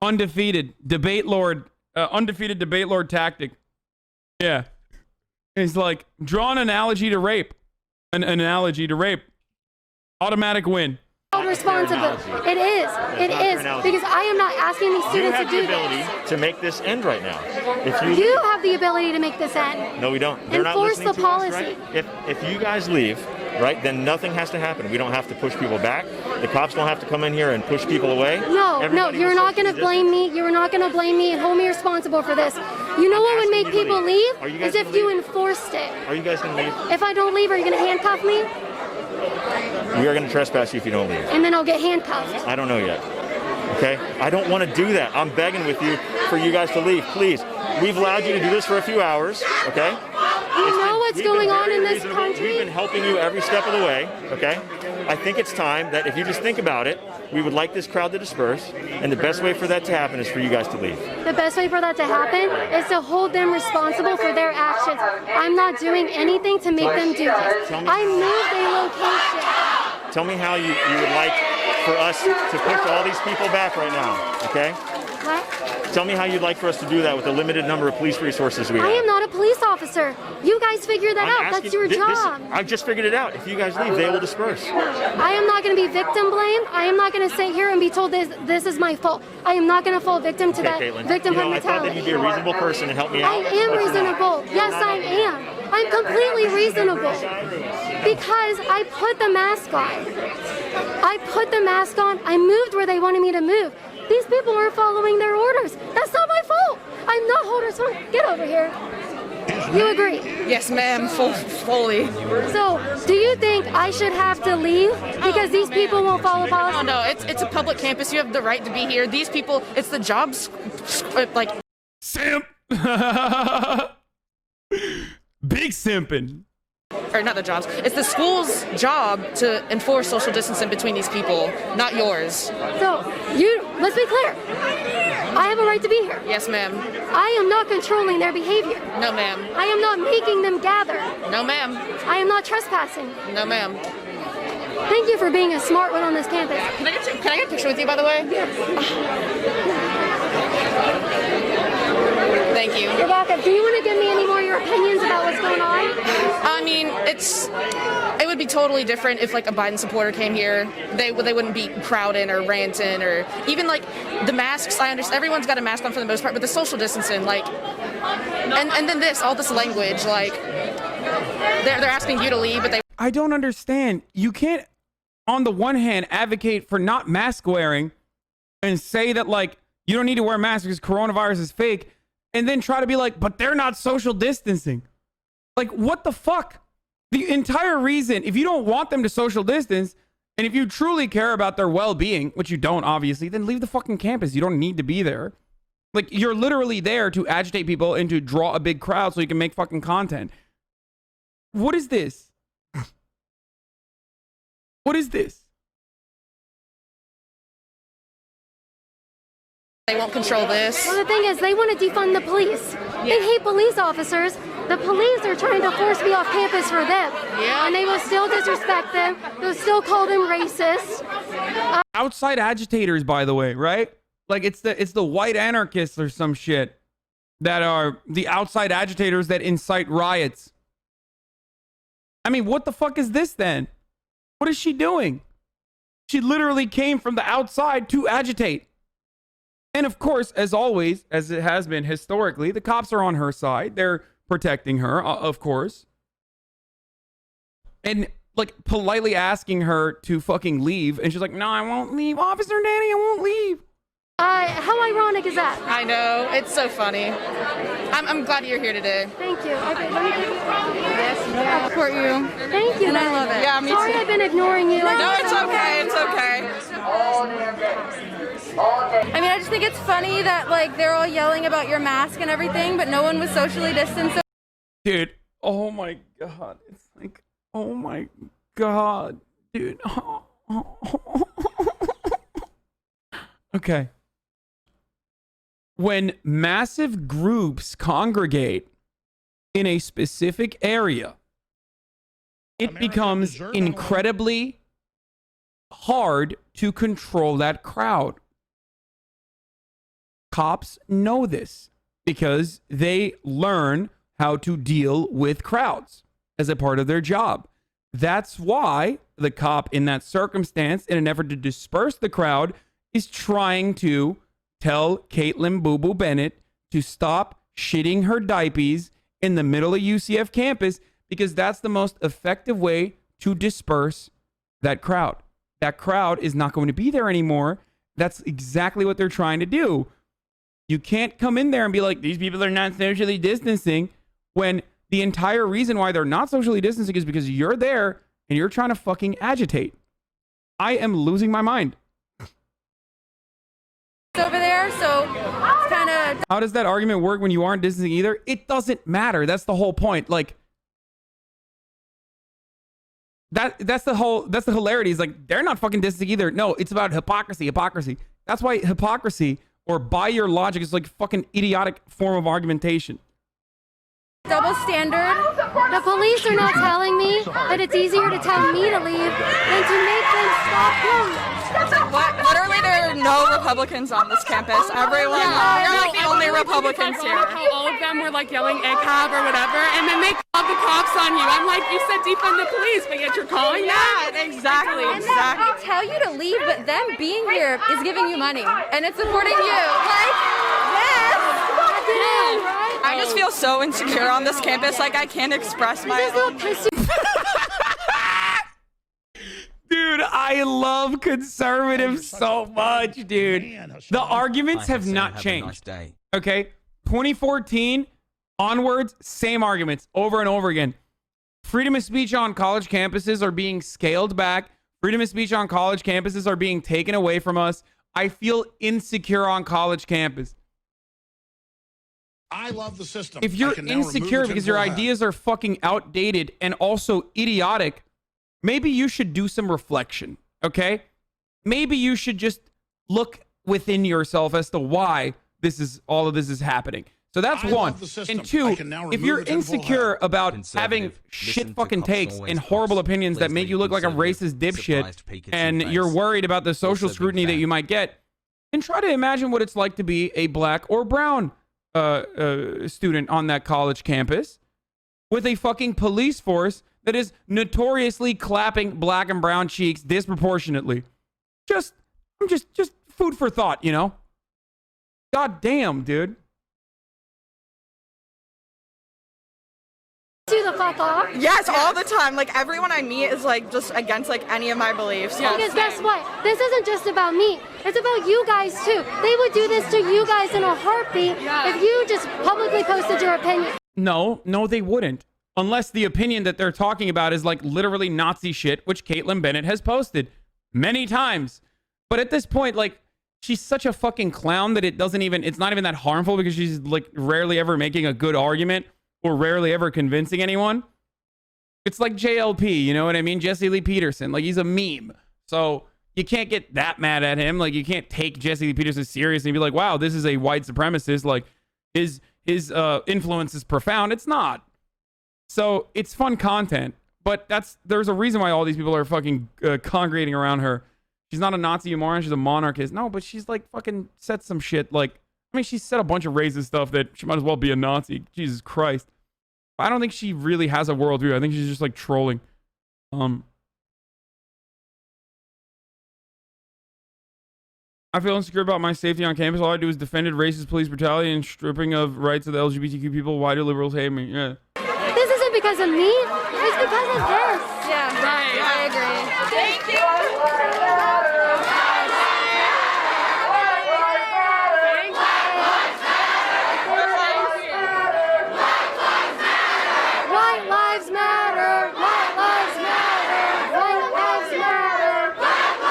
undefeated debate lord, undefeated debate lord tactic. Yeah. It's like, draw an analogy to rape. An analogy to rape. Automatic win. Responsible. It is. It is. Because I am not asking these You students have to the do ability this. to make this end right now. If You have the ability to make this end. No, we don't. They're not Enforce listening the to us, policy. right? If you guys leave, right, then nothing has to happen. We don't have to push people back. The cops don't have to come in here and push people away. No, Everybody you're will not going to socially blame me. You're not going to blame me and hold me responsible for this. You know what would make asking you to people leave. leave? Are you guys Is if gonna you leave? enforced it. Are you guys going to leave? If I don't leave, are you going to handcuff me? We are going to trespass you if you don't leave. And then I'll get handcuffed. I don't know yet. Okay? I don't want to do that. I'm begging with you for you guys to leave. Please. We've allowed you to do this for a few hours. Okay? You know what's We've been going on very in this reasonable. country? We've been helping you every step of the way. Okay? I think it's time that if you just think about it, we would like this crowd to disperse, and the best way for that to happen is for you guys to leave. The best way for that to happen is to hold them responsible for their actions. I'm not doing anything to make them do this. I moved a location. Tell me how you would like for us to push all these people back right now, okay? Huh? Tell me how you'd like for us to do that with the limited number of police resources we have. I am not a police officer. You guys figure that out. That's your job. I just figured it out. If you guys leave, they will disperse. I am not going to be victim blamed. I am not going to sit here and be told this is my fault. I am not going to fall victim to that Kaitlin. victimhood I thought that mentality. you'd be a reasonable person and help me out. I am reasonable. Yes, I am. I'm completely reasonable because I put the mask on. I put the mask on. I moved where they wanted me to move. These people aren't following their orders. That's not my fault. I'm not holders. Get over here. You agree? Yes, ma'am. Fully. So, do you think I should have to leave because these people won't follow policy? No, it's a public campus. You have the right to be here. These people, it's the jobs, like. Simp. Big simping. Or not the jobs. It's the school's job to enforce social distancing between these people, not yours. So, let's be clear. I have a right to be here. Yes, ma'am. I am not controlling their behavior. No, ma'am. I am not making them gather. No, ma'am. I am not trespassing. No, ma'am. Thank you for being a smart one on this campus. Can I get a picture with you, by the way? Thank you. You're welcome. Do you want to give me any more of your opinions about what's going on? I mean, it would be totally different if like a Biden supporter came here. They wouldn't be crowding or ranting or even like the masks. I understand everyone's got a mask on for the most part, but the social distancing, like, and then all this language, like they're asking you to leave, but they. I don't understand. You can't, on the one hand, advocate for not mask wearing and say that like you don't need to wear masks because coronavirus is fake. And then try to be like, but they're not social distancing. Like, what the fuck? The entire reason, if you don't want them to social distance, and if you truly care about their well-being, which you don't, obviously, then leave the fucking campus. You don't need to be there. Like, you're literally there to agitate people and to draw a big crowd so you can make fucking content. What is this? What is this? They won't control this. Well, the thing is, they want to defund the police. Yeah. They hate police officers. The police are trying to force me off campus for them. Yeah. And they will still disrespect them. They'll still call them racist. Outside agitators, by the way, right? Like it's the white anarchists or some shit that are the outside agitators that incite riots. I mean, what the fuck is this then? What is she doing? She literally came from the outside to agitate. And of course, as always, as it has been historically, the cops are on her side. They're protecting her, of course. And like politely asking her to fucking leave. And she's like, no, I won't leave. Officer Danny, I won't leave. How ironic is that? I know. It's so funny. I'm glad you're here today. Thank you. Okay, let me give you I support you. Thank you. And I love it. Yeah, me Sorry too. I've been ignoring you. No, it's okay. It's okay. I mean, I just think it's funny that like they're all yelling about your mask and everything, but no one was socially distanced. Dude, oh my God. It's like, oh my God, dude. Okay. When massive groups congregate in a specific area, it becomes incredibly hard to control that crowd. Cops know this because they learn how to deal with crowds as a part of their job. That's why the cop in that circumstance, in an effort to disperse the crowd, is trying to tell Kaitlin Boo Boo Bennett to stop shitting her diapers in the middle of UCF campus because that's the most effective way to disperse that crowd. That crowd is not going to be there anymore. That's exactly what they're trying to do. You can't come in there and be like, these people are not socially distancing, when the entire reason why they're not socially distancing is because you're there and you're trying to fucking agitate. I am losing my mind. Over there, so it's kind of. How does that argument work when you aren't distancing either? It doesn't matter. That's the whole point. Like, that's the hilarity. Is like, they're not fucking distancing either. No, it's about hypocrisy. That's why hypocrisy, or by your logic, is like fucking idiotic form of argumentation. Double standard. The police are not telling me that it's easier to tell me to leave than to make them stop him. What? Literally, there are no Republicans on this campus. Everyone, we're like the only Republicans here. How all of them were like yelling ACAB or whatever, and then they called the cops on you. I'm like, you said defund the police, but yet you're calling that? Yeah, exactly. And then they tell you to leave, but them being here is giving you money, and it's supporting you. Like, yes! I just feel so insecure on this campus. Like, I can't express my own. Dude, I love conservatives so much, dude. The arguments have not changed. Okay? 2014 onwards, same arguments over and over again. Freedom of speech on college campuses are being scaled back. Freedom of speech on college campuses are being taken away from us. I feel insecure on college campus. I love the system. If you're insecure because your ideas are fucking outdated and also idiotic, maybe you should do some reflection, okay? Maybe you should just look within yourself as to why all of this is happening. So that's one. And two, if you're insecure about having shit fucking takes and horrible opinions that make you look like a racist dipshit, and you're worried about the social scrutiny that you might get, then try to imagine what it's like to be a black or brown student on that college campus with a fucking police force that is notoriously clapping black and brown cheeks disproportionately. Just food for thought, you know? God damn, dude. You the fuck off? Yes, all the time. Like, everyone I meet is like just against like any of my beliefs. Because guess what? This isn't just about me. It's about you guys too. They would do this to you guys in a heartbeat if you just publicly posted your opinion. No, they wouldn't. Unless the opinion that they're talking about is like literally Nazi shit, which Kaitlin Bennett has posted many times. But at this point, like, she's such a fucking clown that it's not even that harmful because she's like rarely ever making a good argument or rarely ever convincing anyone. It's like JLP, you know what I mean? Jesse Lee Peterson, like, he's a meme. So you can't get that mad at him. Like, you can't take Jesse Lee Peterson seriously and be like, wow, this is a white supremacist. Like, his influence is profound. It's not. So it's fun content, but there's a reason why all these people are fucking congregating around her. She's not a Nazi moron. She's a monarchist. No, but she's like fucking said some shit. Like, I mean, she said a bunch of racist stuff that she might as well be a Nazi. Jesus Christ. I don't think she really has a worldview. I think she's just like trolling. I feel insecure about my safety on campus. All I do is defended racist police brutality and stripping of rights of the LGBTQ people. Why do liberals hate me? Yeah. This isn't because of me. It's because of this. Yeah, right. I agree. Thank you. White lives matter. White lives matter. White lives matter. White lives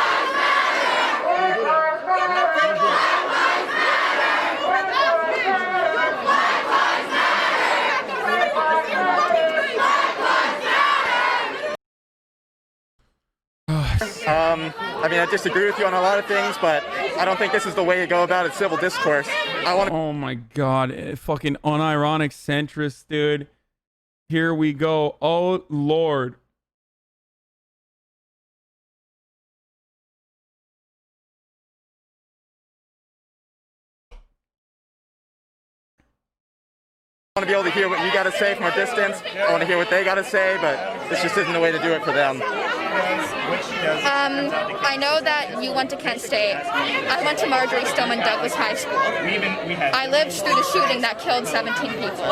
I mean, I disagree with you on a lot of things, but I don't think this is the way to go about it. Civil discourse. Oh my god, fucking unironic centrist, dude. Here we go. Oh Lord. I want to be able to hear what you got to say from a distance. I want to hear what they got to say, but this just isn't the way to do it for them. I know that you went to Kent State. I went to Marjorie Stoneman Douglas High School. I lived through the shooting that killed 17 people.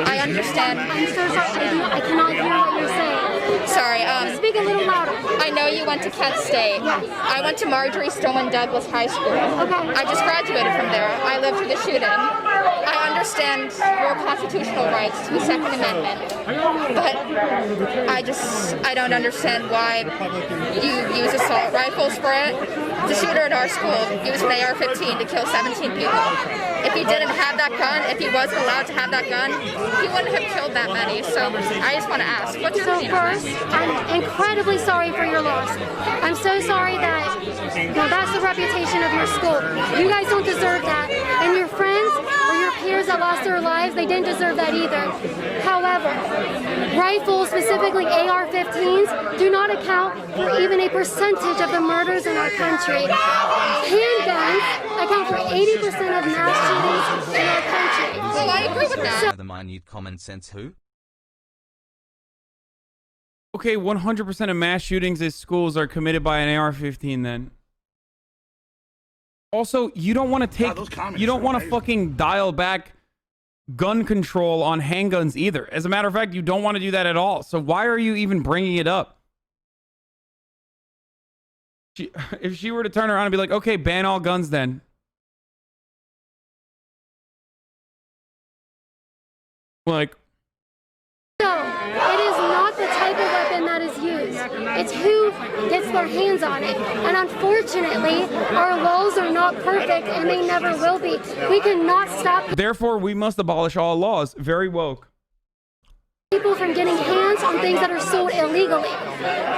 I understand. I'm so sorry. I cannot hear what you're saying. Sorry. Speak a little louder. I know you went to Kent State. I went to Marjorie Stoneman Douglas High School. Okay. I just graduated from there. I lived through the shooting. I understand your constitutional rights to the Second Amendment, but I don't understand why you use assault rifles for it. The shooter at our school used an AR-15 to kill 17 people. If he didn't have that gun, if he wasn't allowed to have that gun, he wouldn't have killed that many. So I just want to ask, what's your opinion? First, I'm incredibly sorry for your loss. I'm so sorry that that's the reputation of your school. You guys don't deserve that. And your friends or your peers that lost their lives, they didn't deserve that either. However, rifles, specifically AR-15s, do not account for even a percentage of the murders in our country. Handguns account for 80% of mass shootings in our country. Well, I agree with that. The minute common sense who? Okay, 100% of mass shootings at schools are committed by an AR-15 then. Also, you don't want to take, you don't want to fucking dial back gun control on handguns either. As a matter of fact, you don't want to do that at all. So why are you even bringing it up? If she were to turn around and be like, okay, ban all guns then. Like, no, it is not the type of weapon that is used. It's who gets their hands on it. And unfortunately, our laws are not perfect and they never will be. We cannot stop therefore, we must abolish all laws. Very woke. People from getting hands on things that are sold illegally.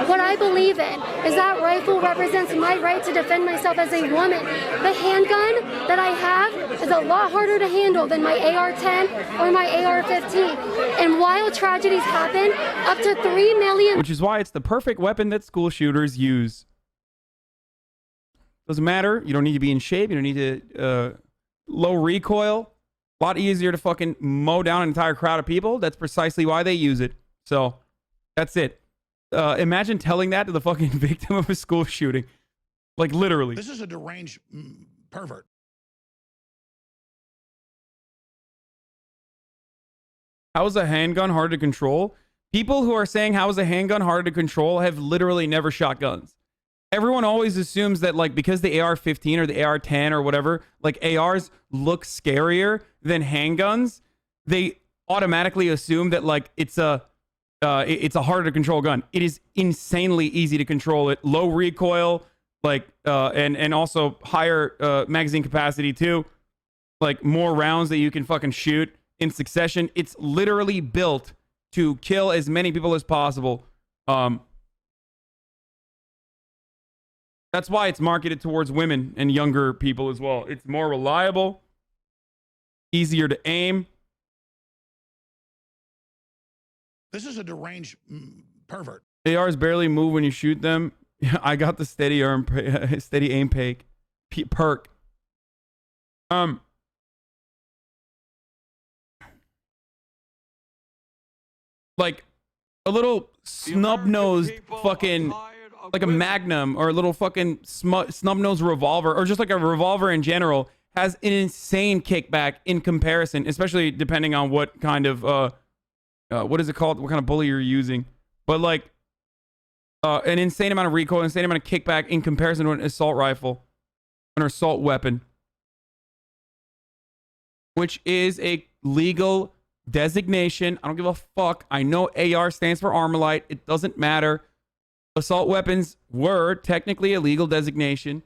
What I believe in is that rifle represents my right to defend myself as a woman. The handgun that I have is a lot harder to handle than my AR-10 or my AR-15. And while tragedies happen, up to 3 million... Which is why it's the perfect weapon that school shooters use. Doesn't matter. You don't need to be in shape. You don't need to... low recoil. A lot easier to fucking mow down an entire crowd of people. That's precisely why they use it. So, that's it. Imagine telling that to the fucking victim of a school shooting. Like, literally. This is a deranged pervert. How is a handgun hard to control? People who are saying how is a handgun hard to control have literally never shot guns. Everyone always assumes that, like, because the AR-15 or the AR-10 or whatever, like, ARs look scarier than handguns, they automatically assume that, like, it's a harder to control gun. It is insanely easy to control it. Low recoil, like, and also higher magazine capacity too. Like, more rounds that you can fucking shoot in succession. It's literally built to kill as many people as possible. That's why it's marketed towards women and younger people as well. It's more reliable, easier to aim. This is a deranged pervert. ARs barely move when you shoot them. I got the steady aim perk. Like a little snub-nosed fucking, like a Magnum or a little fucking snub-nosed revolver, or just like a revolver in general, has an insane kickback in comparison, especially depending on what kind of what is it called, what kind of bullet you're using. But like an insane amount of recoil, insane amount of kickback in comparison to an assault rifle, an assault weapon, which is a legal designation. I don't give a fuck. I know AR stands for Armalite. It doesn't matter. Assault weapons were technically a legal designation.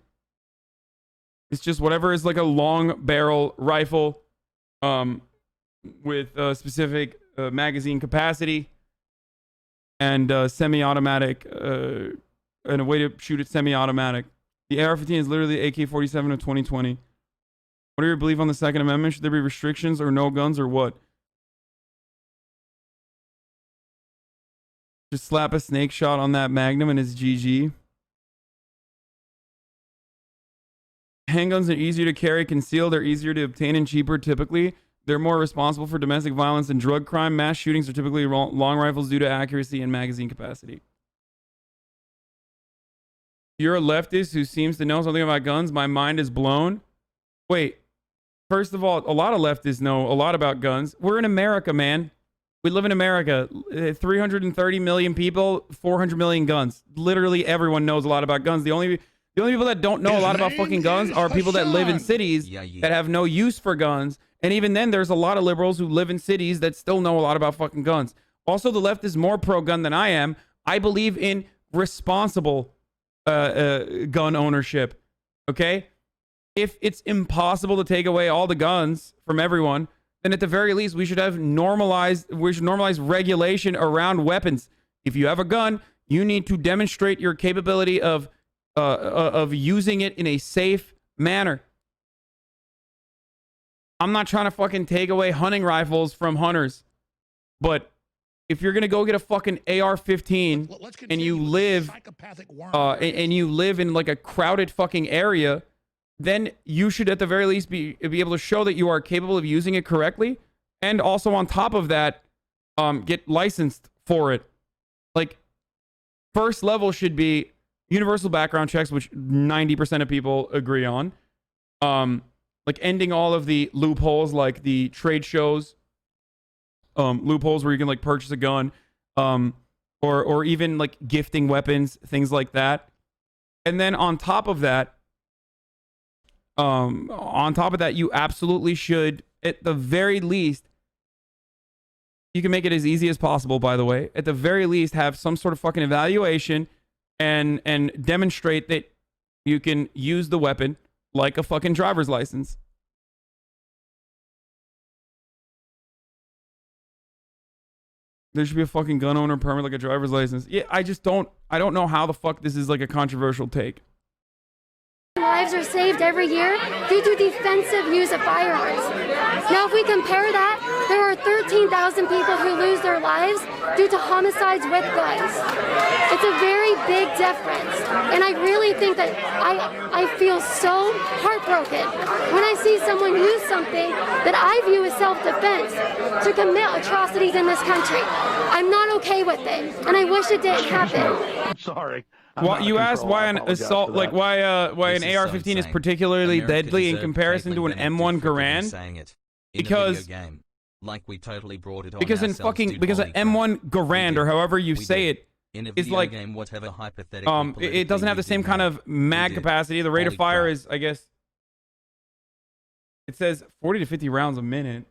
It's just whatever is like a long barrel rifle with a specific magazine capacity and semi-automatic and a way to shoot it semi-automatic. The AR-15 is literally AK-47 of 2020. What do you believe on the Second Amendment? Should there be restrictions or no guns or what? Just slap a snake shot on that Magnum and it's GG. Handguns are easier to carry, concealed. They're easier to obtain and cheaper typically. They're more responsible for domestic violence and drug crime. Mass shootings are typically long rifles due to accuracy and magazine capacity. You're a leftist who seems to know something about guns. My mind is blown. Wait. First of all, a lot of leftists know a lot about guns. We're in America, man. We live in America. 330 million people, 400 million guns. Literally everyone knows a lot about guns. The only people that don't know a lot about fucking guns are people that live in cities that have no use for guns. And even then, there's a lot of liberals who live in cities that still know a lot about fucking guns. Also, the left is more pro-gun than I am. I believe in responsible gun ownership. Okay? If it's impossible to take away all the guns from everyone, then at the very least, we should normalize regulation around weapons. If you have a gun, you need to demonstrate your capability of using it in a safe manner. I'm not trying to fucking take away hunting rifles from hunters, but if you're gonna go get a fucking AR-15 and you live in like a crowded fucking area, then you should at the very least be able to show that you are capable of using it correctly, and also on top of that, get licensed for it. Like, first level should be universal background checks, which 90% of people agree on. Like ending all of the loopholes, like the trade shows, loopholes where you can like purchase a gun, or even like gifting weapons, things like that. And then on top of that, you absolutely should, at the very least, you can make it as easy as possible, by the way, at the very least have some sort of fucking evaluation and demonstrate that you can use the weapon like a fucking driver's license. There should be a fucking gun owner permit like a driver's license. Yeah, I don't know how the fuck this is like a controversial take. Lives are saved every year due to defensive use of firearms. Now, if we compare that, there are 13,000 people who lose their lives due to homicides with guns. It's a very big difference. And I really think that I feel so heartbroken when I see someone use something that I view as self-defense to commit atrocities in this country. I'm not okay with it, and I wish it didn't happen. I'm sorry. Well, you asked why an assault, like why an AR-15 is particularly deadly in comparison to an M1 Garand, because because an M1 Garand, or however you say it, is like it doesn't have the same kind of mag capacity. The rate of fire is, I guess, it says 40 to 50 rounds a minute,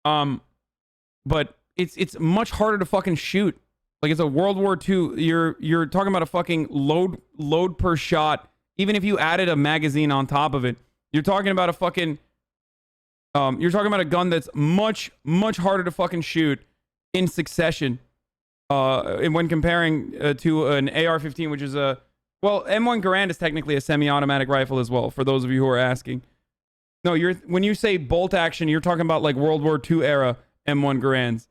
but it's much harder to fucking shoot. Like, it's a World War II. You're talking about a fucking load per shot. Even if you added a magazine on top of it, you're talking about a fucking you're talking about a gun that's much harder to fucking shoot in succession. And when comparing to an AR-15, which is a M1 Garand is technically a semi-automatic rifle as well. For those of you who are asking, no, when you say bolt action, you're talking about like World War II era M1 Garands.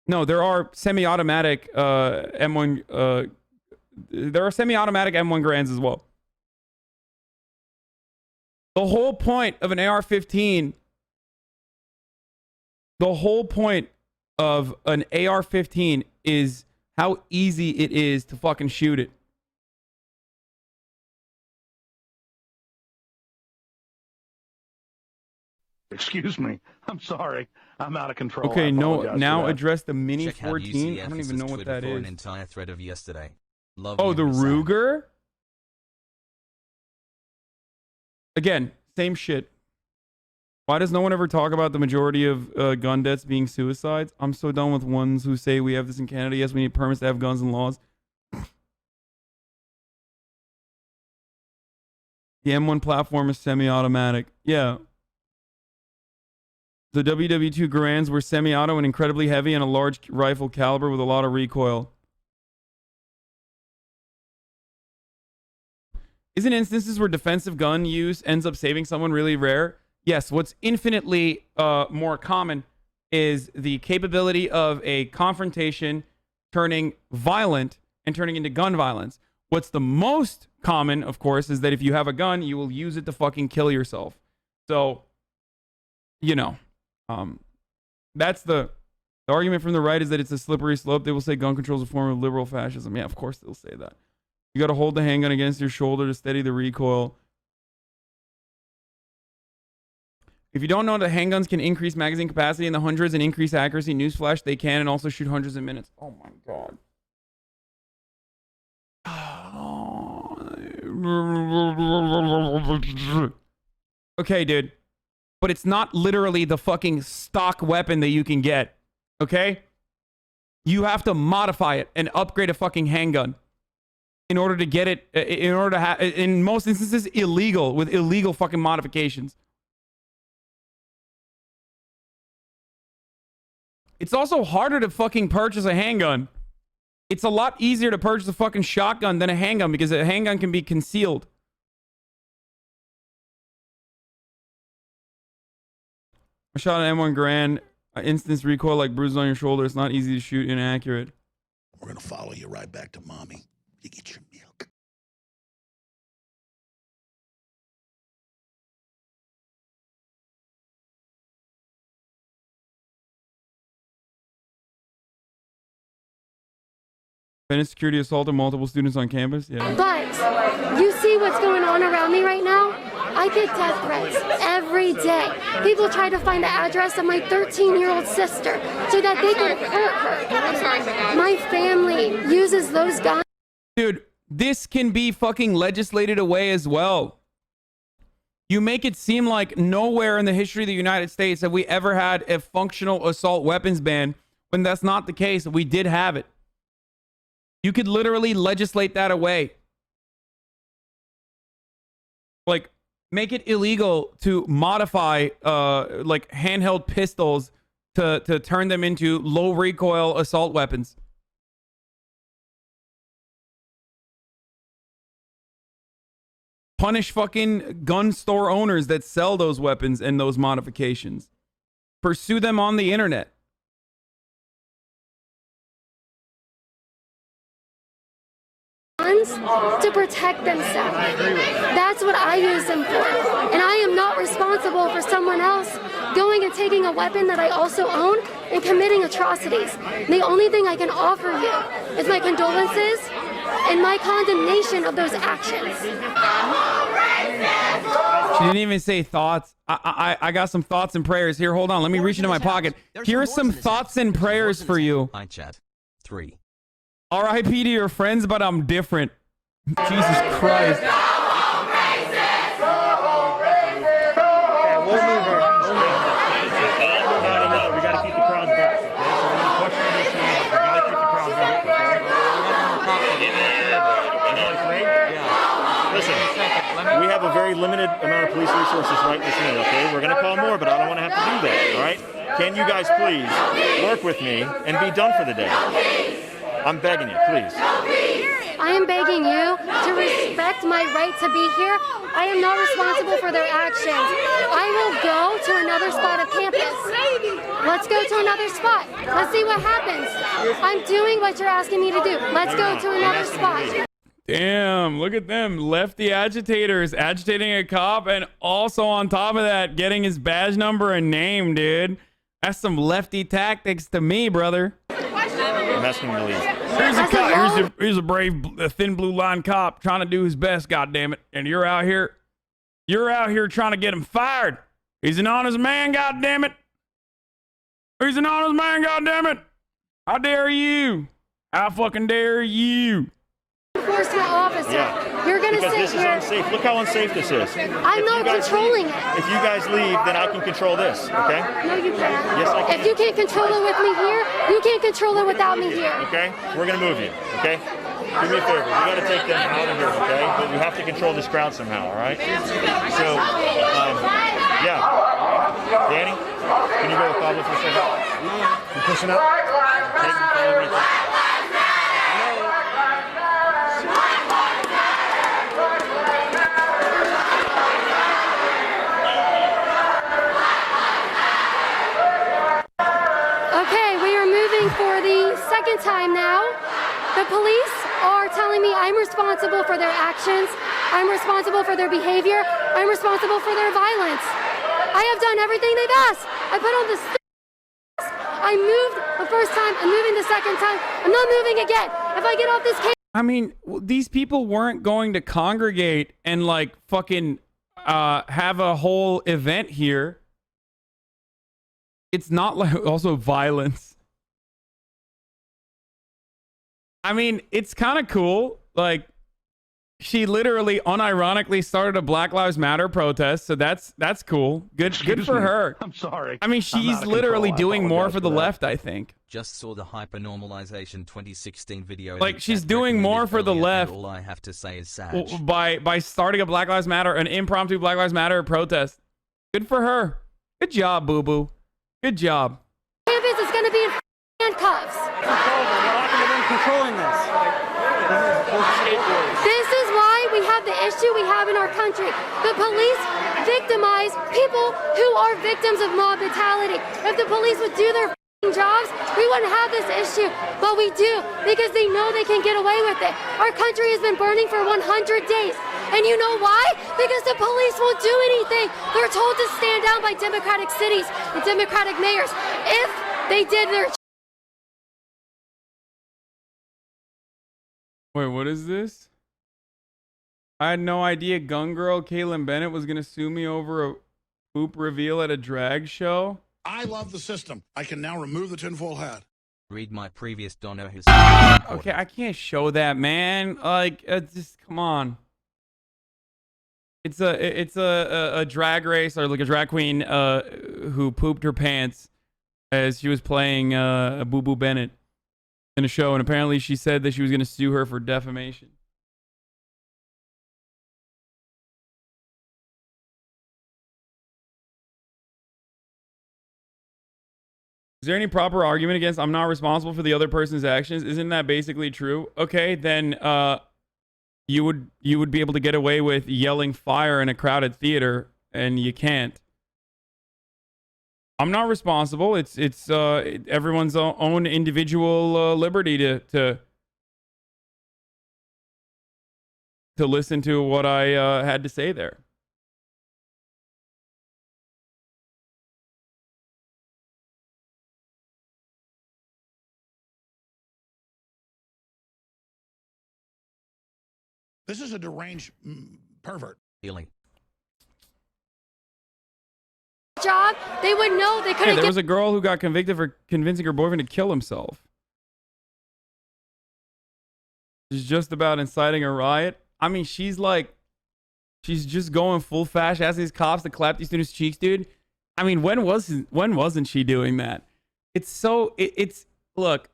No, there are semi-automatic M1. There are semi-automatic M1 Garands as well. The whole point of an AR-15. The whole point of an AR-15 is how easy it is to fucking shoot it. Excuse me. I'm sorry. I'm out of control. Okay, now address the Mini 14. I don't even know what that is. An entire thread of yesterday. Oh, the Ruger? Again, same shit. Why does no one ever talk about the majority of gun deaths being suicides? I'm so done with ones who say we have this in Canada. Yes, we need permits to have guns and laws. The M1 platform is semi-automatic. Yeah. The WW2 Garands were semi-auto and incredibly heavy and a large rifle caliber with a lot of recoil. Isn't instances where defensive gun use ends up saving someone really rare? Yes, what's infinitely more common is the capability of a confrontation turning violent and turning into gun violence. What's the most common, of course, is that if you have a gun, you will use it to fucking kill yourself. So, you know. That's the argument from the right, is that it's a slippery slope. They will say gun control is a form of liberal fascism. Yeah, of course they'll say that. You got to hold the handgun against your shoulder to steady the recoil. If you don't know that handguns can increase magazine capacity in the hundreds and increase accuracy, newsflash, they can, and also shoot hundreds in minutes. Oh my god. Okay, dude. But it's not literally the fucking stock weapon that you can get, okay? You have to modify it and upgrade a fucking handgun in order to get it, in order to have, in most instances, illegal, with illegal fucking modifications. It's also harder to fucking purchase a handgun. It's a lot easier to purchase a fucking shotgun than a handgun because a handgun can be concealed. I shot an M1 Grand. Instance recoil like bruises on your shoulder. It's not easy to shoot. Inaccurate. We're going to follow you right back to mommy. You get your milk. Bennett security assaulted multiple students on campus. Yeah. But you see what's going on around me right now? I get death threats every day. People try to find the address of my 13-year-old sister so that they can hurt her. I'm sorry for that. My family uses those guns. Dude, this can be fucking legislated away as well. You make it seem like nowhere in the history of the United States have we ever had a functional assault weapons ban, when that's not the case. We did have it. You could literally legislate that away. Like, make it illegal to modify like handheld pistols to turn them into low recoil assault weapons. Punish fucking gun store owners that sell those weapons and those modifications. Pursue them on the internet. To protect themselves. That's what I use them for. And I am not responsible for someone else going and taking a weapon that I also own and committing atrocities. The only thing I can offer you is my condolences and my condemnation of those actions. She didn't even say thoughts. I got some thoughts and prayers here. Hold on. Let me reach into my pocket. Here are some thoughts and prayers for you. I chat. 3. RIP to your friends, but I'm different. Jesus Christ. We gotta keep the crowds back. Listen, we have a very limited amount of police resources right this minute, okay? We're gonna call more, but I don't want to have to do that, all right? Can you guys please work with me and be done for the day? I'm begging you, please. I am begging you to respect my right to be here. I am not responsible for their actions. I will go to another spot of campus. Let's go to another spot. Let's see what happens. I'm doing what you're asking me to do. Let's go to another spot. Damn, look at them. Lefty agitators agitating a cop, and also on top of that, getting his badge number and name, dude. That's some lefty tactics to me, brother. I'm asking you to leave. Here's a cop. Here's a brave, thin blue line cop trying to do his best, goddammit. And you're out here trying to get him fired. He's an honest man, goddammit. He's an honest man, goddammit. How dare you? How fucking dare you? Enforcement officer, you're gonna sit this here. Is unsafe. Look how unsafe this is. I'm not controlling it. If you guys leave, then I can control this, okay? No, you can't. Yes, I can. If you can't control it with me here, you can't control it without me here. Okay? We're gonna move you, okay? Do me a favor. We gotta take them out of here, okay? But we have to control this crowd somehow, all right? So, yeah. Danny, can you go with Pablo for a second? You pushing up? Take me, follow me. For the second time now, the police are telling me I'm responsible for their actions, I'm responsible for their behavior, I'm responsible for their violence. I have done everything they've asked. I put on this. I moved the first time, I'm moving the second time, I'm not moving again. If I get off this case. I mean, these people weren't going to congregate and like fucking have a whole event here. It's not like also violence. I mean, it's kind of cool. Like, she literally unironically started a Black Lives Matter protest, so that's cool. Good for her. I'm sorry. I mean, she's literally doing more for the left, I think. Just saw the hypernormalization 2016 video. Like, she's doing more for the left. All I have to say is sad. By starting a Black Lives Matter, an impromptu Black Lives Matter protest. Good for her. Good job, boo boo. Good job. Campus is going to be in handcuffs. Controlling this. This is why we have the issue we have in our country. The police victimize people who are victims of mob mentality. If the police would do their jobs, we wouldn't have this issue, but we do because they know they can get away with it. Our country has been burning for 100 days. And you know why? Because the police won't do anything. They're told to stand down by Democratic cities and Democratic mayors. If they did their Wait, what is this? I had no idea gun girl Kaitlin Bennett was going to sue me over a poop reveal at a drag show. I love the system. I can now remove the tinfoil hat. Read my previous Donna his. Okay, I can't show that, man. Like, just come on. It's a drag race or like a drag queen who pooped her pants as she was playing Boo Boo Bennett in a show, and apparently she said that she was going to sue her for defamation. Is there any proper argument against I'm not responsible for the other person's actions? Isn't that basically true? Okay, then you would be able to get away with yelling fire in a crowded theater, and you can't. I'm not responsible. It's everyone's own individual liberty to listen to what I had to say there. This is a deranged pervert. Healing. job, they would know they couldn't. Hey, there was a girl who got convicted for convincing her boyfriend to kill himself. She's just about inciting a riot. I mean, she's just going full fash, asking these cops to clap these students' cheeks, dude. I mean, when wasn't she doing that? Look,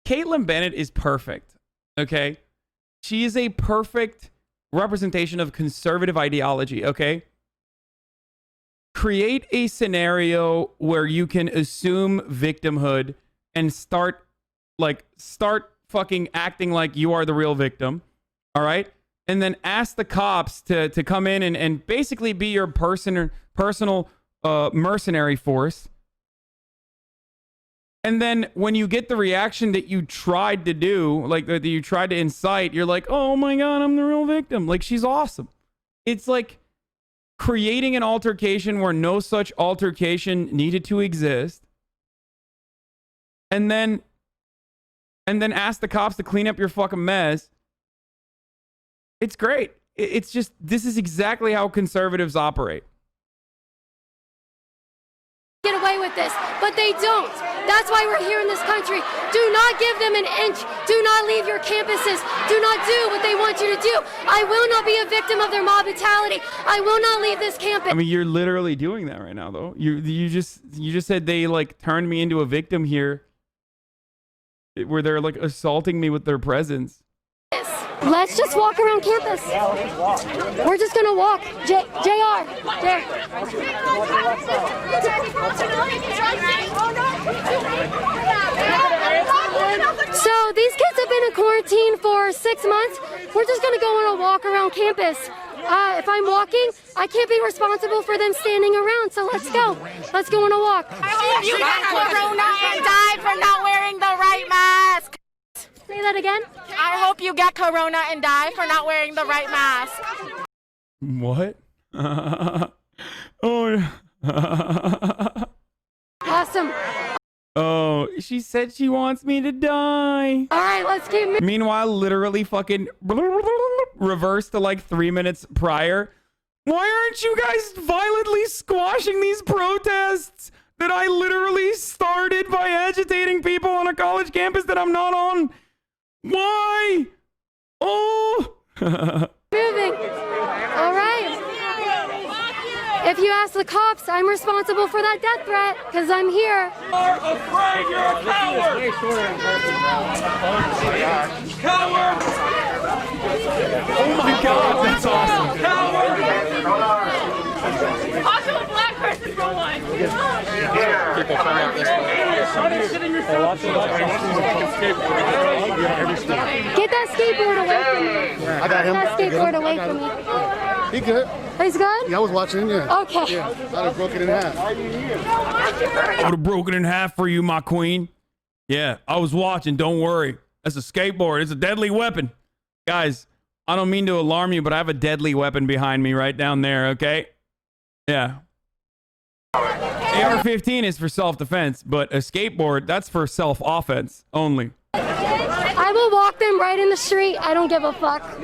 Kaitlin Bennett is perfect. Okay, she is a perfect representation of conservative ideology. Okay, create a scenario where you can assume victimhood and start fucking acting like you are the real victim. All right, and then ask the cops to come in and basically be your personal mercenary force. And then when you get the reaction that you tried to do, like that you tried to incite, you're like, oh my God, I'm the real victim. Like, she's awesome. It's like creating an altercation where no such altercation needed to exist. And then ask the cops to clean up your fucking mess. It's great. It's just, this is exactly how conservatives operate. Get away with this, but they don't. That's why we're here in this country. Do not give them an inch. Do not leave your campuses. Do not do what they want you to do. I will not be a victim of their mob mentality. I will not leave this campus. I mean, you're literally doing that right now, though. You just said they like turned me into a victim here, where they're like assaulting me with their presence. Let's just walk around campus. We're just gonna walk. JR. There. So these kids have been in quarantine for 6 months. We're just gonna go on a walk around campus. If I'm walking, I can't be responsible for them standing around. So let's go. Let's go on a walk. I hope you got corona and died for not wearing the right mask. Say that again. I hope you get corona and die for not wearing the right mask. What? Oh. Awesome. Oh, she said she wants me to die. All right, let's keep moving. Meanwhile, literally fucking reverse to like 3 minutes prior. Why aren't you guys violently squashing these protests that I literally started by agitating people on a college campus that I'm not on? Why? Oh. Moving. All right. If you ask the cops, I'm responsible for that death threat because I'm here. You're afraid you're a coward. Coward. Oh my God, that's awesome. Coward. Also a black person for one. People coming up this way. Get that skateboard away from me. I got him. Get that skateboard away from me. He good. He's good? Yeah, I was watching him, yeah. Okay. Yeah, I'd have broken it in half. I would have broken it in half for you, my queen. Yeah, I was watching. Don't worry. That's a skateboard. It's a deadly weapon. Guys, I don't mean to alarm you, but I have a deadly weapon behind me right down there, okay? Yeah. AR-15 is for self-defense, but a skateboard, that's for self-offense only. I will walk them right in the street. I don't give a fuck.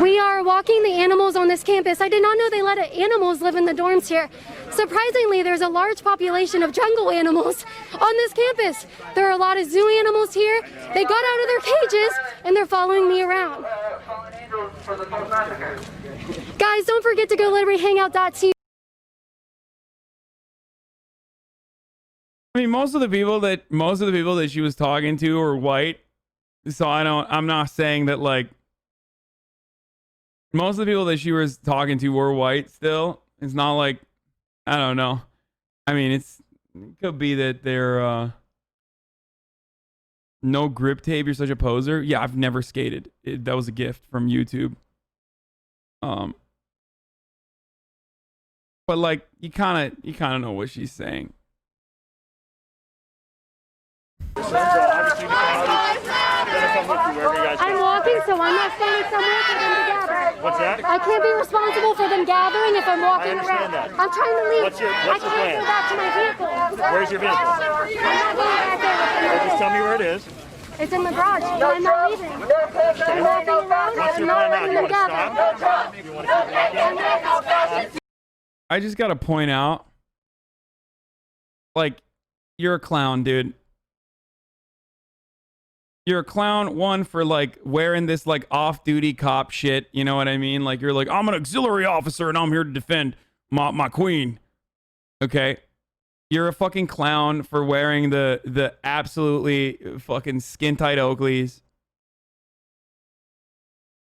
We are walking the animals on this campus. I did not know they let animals live in the dorms here. Surprisingly, there's a large population of jungle animals on this campus. There are a lot of zoo animals here. They got out of their cages and they're following me around. Guys, don't forget to go libertyhangout.tv. I mean, most of the people that she was talking to are white. So I'm not saying that, like, most of the people that she was talking to were white still. It's not like, I don't know. I mean, it could be that they're, no grip tape, you're such a poser. Yeah, I've never skated. That was a gift from YouTube. But like, you kind of know what she's saying. I'm walking, so I'm not standing somewhere for them to gather. What's that? I can't be responsible for them gathering if I'm walking around. That. I'm trying to leave. What's your I can't plan? go back to my vehicle. Where's your vehicle? I'm not going back there with them. Just tell me where it is. It's in the garage. I'm not leaving. I'm walking around. What's your I'm not plan now? letting You them want to gather. stop? You want to keep walking? I just got to point out, like, you're a clown, dude. You're a clown, one, for, like, wearing this, like, off-duty cop shit. You know what I mean? Like, you're like, I'm an auxiliary officer and I'm here to defend my queen. Okay? You're a fucking clown for wearing the absolutely fucking skin-tight Oakleys.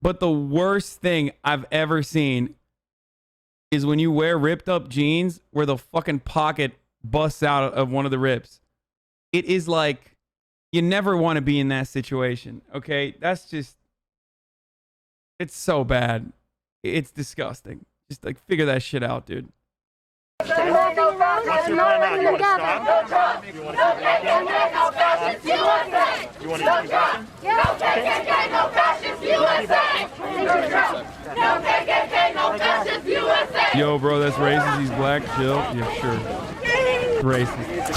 But the worst thing I've ever seen is when you wear ripped-up jeans where the fucking pocket busts out of one of the rips. It is like... You never want to be in that situation, okay? That's just... It's so bad. It's disgusting. Just, like, figure that shit out, dude. What's your plan now? You want to stop? You want to keep walking? You want to keep walking? No KKK, no fascist USA! No KKK, no fascist USA! Yo, bro, that's racist. He's black. Chill. Yeah, sure. It's racist.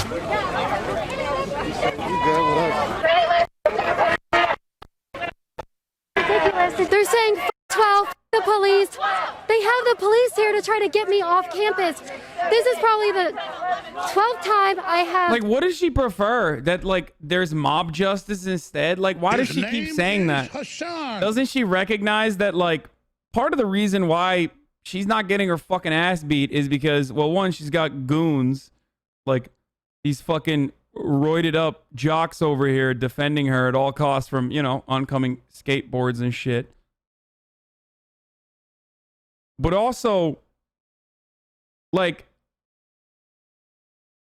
Ridiculous. They're saying 12, the police. They have the police here to try to get me off campus. This is probably the 12th time I have... Like, what does she prefer? That, like, there's mob justice instead? Like, why does she keep saying that? Hasan. Doesn't she recognize that, like, part of the reason why she's not getting her fucking ass beat is because, well, one, she's got goons, like, these fucking roided up jocks over here defending her at all costs from, you know, oncoming skateboards and shit. But also, like,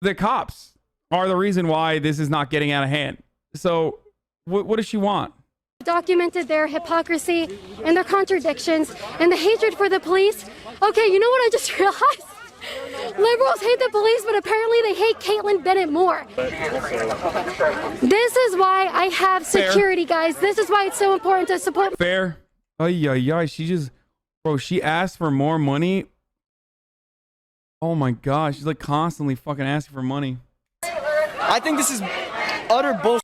the cops are the reason why this is not getting out of hand. So what does she want? Documented their hypocrisy and their contradictions and the hatred for the police. Okay, you know what I just realized? Liberals hate the police, but apparently they hate Kaitlin Bennett more. This is why I have security, guys. This is why it's so important to support. Fair. Ay, she just, bro, she asked for more money. Oh my gosh, she's like constantly fucking asking for money. I think this is utter bullshit,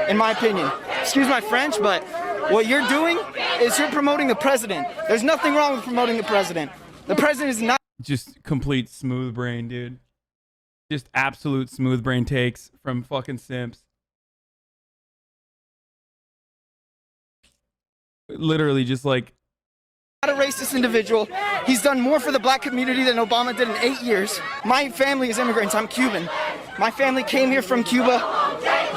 in my opinion. Excuse my French, but what you're doing is you're promoting the president. There's nothing wrong with promoting the president. The president is not. Just complete smooth brain, dude. Just absolute smooth brain takes from fucking simps. Literally just like... Not a racist individual. He's done more for the black community than Obama did in 8 years. My family is immigrants. I'm Cuban. My family came here from Cuba.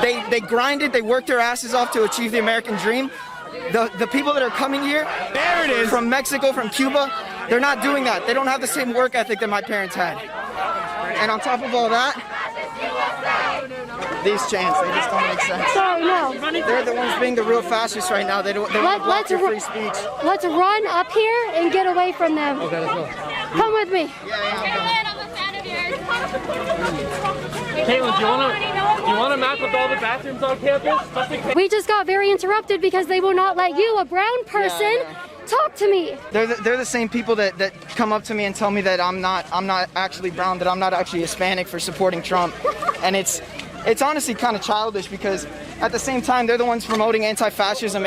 They grinded, they worked their asses off to achieve the American dream. The people that are coming here, there it is, from Mexico, from Cuba, they're not doing that. They don't have the same work ethic that my parents had. And on top of all that, These chants, they just don't make sense. Sorry, no. They're the ones being the real fascists right now. They want to block your free speech. Let's run up here and get away from them. Okay, let's go. Come with me. Caitlin, do you want to map with all the bathrooms on campus? We just got very interrupted because they will not let you, a brown person, talk to me. They're the same people that come up to me and tell me that I'm not actually brown, that I'm not actually Hispanic for supporting Trump, and it's honestly kind of childish because at the same time they're the ones promoting anti-fascism,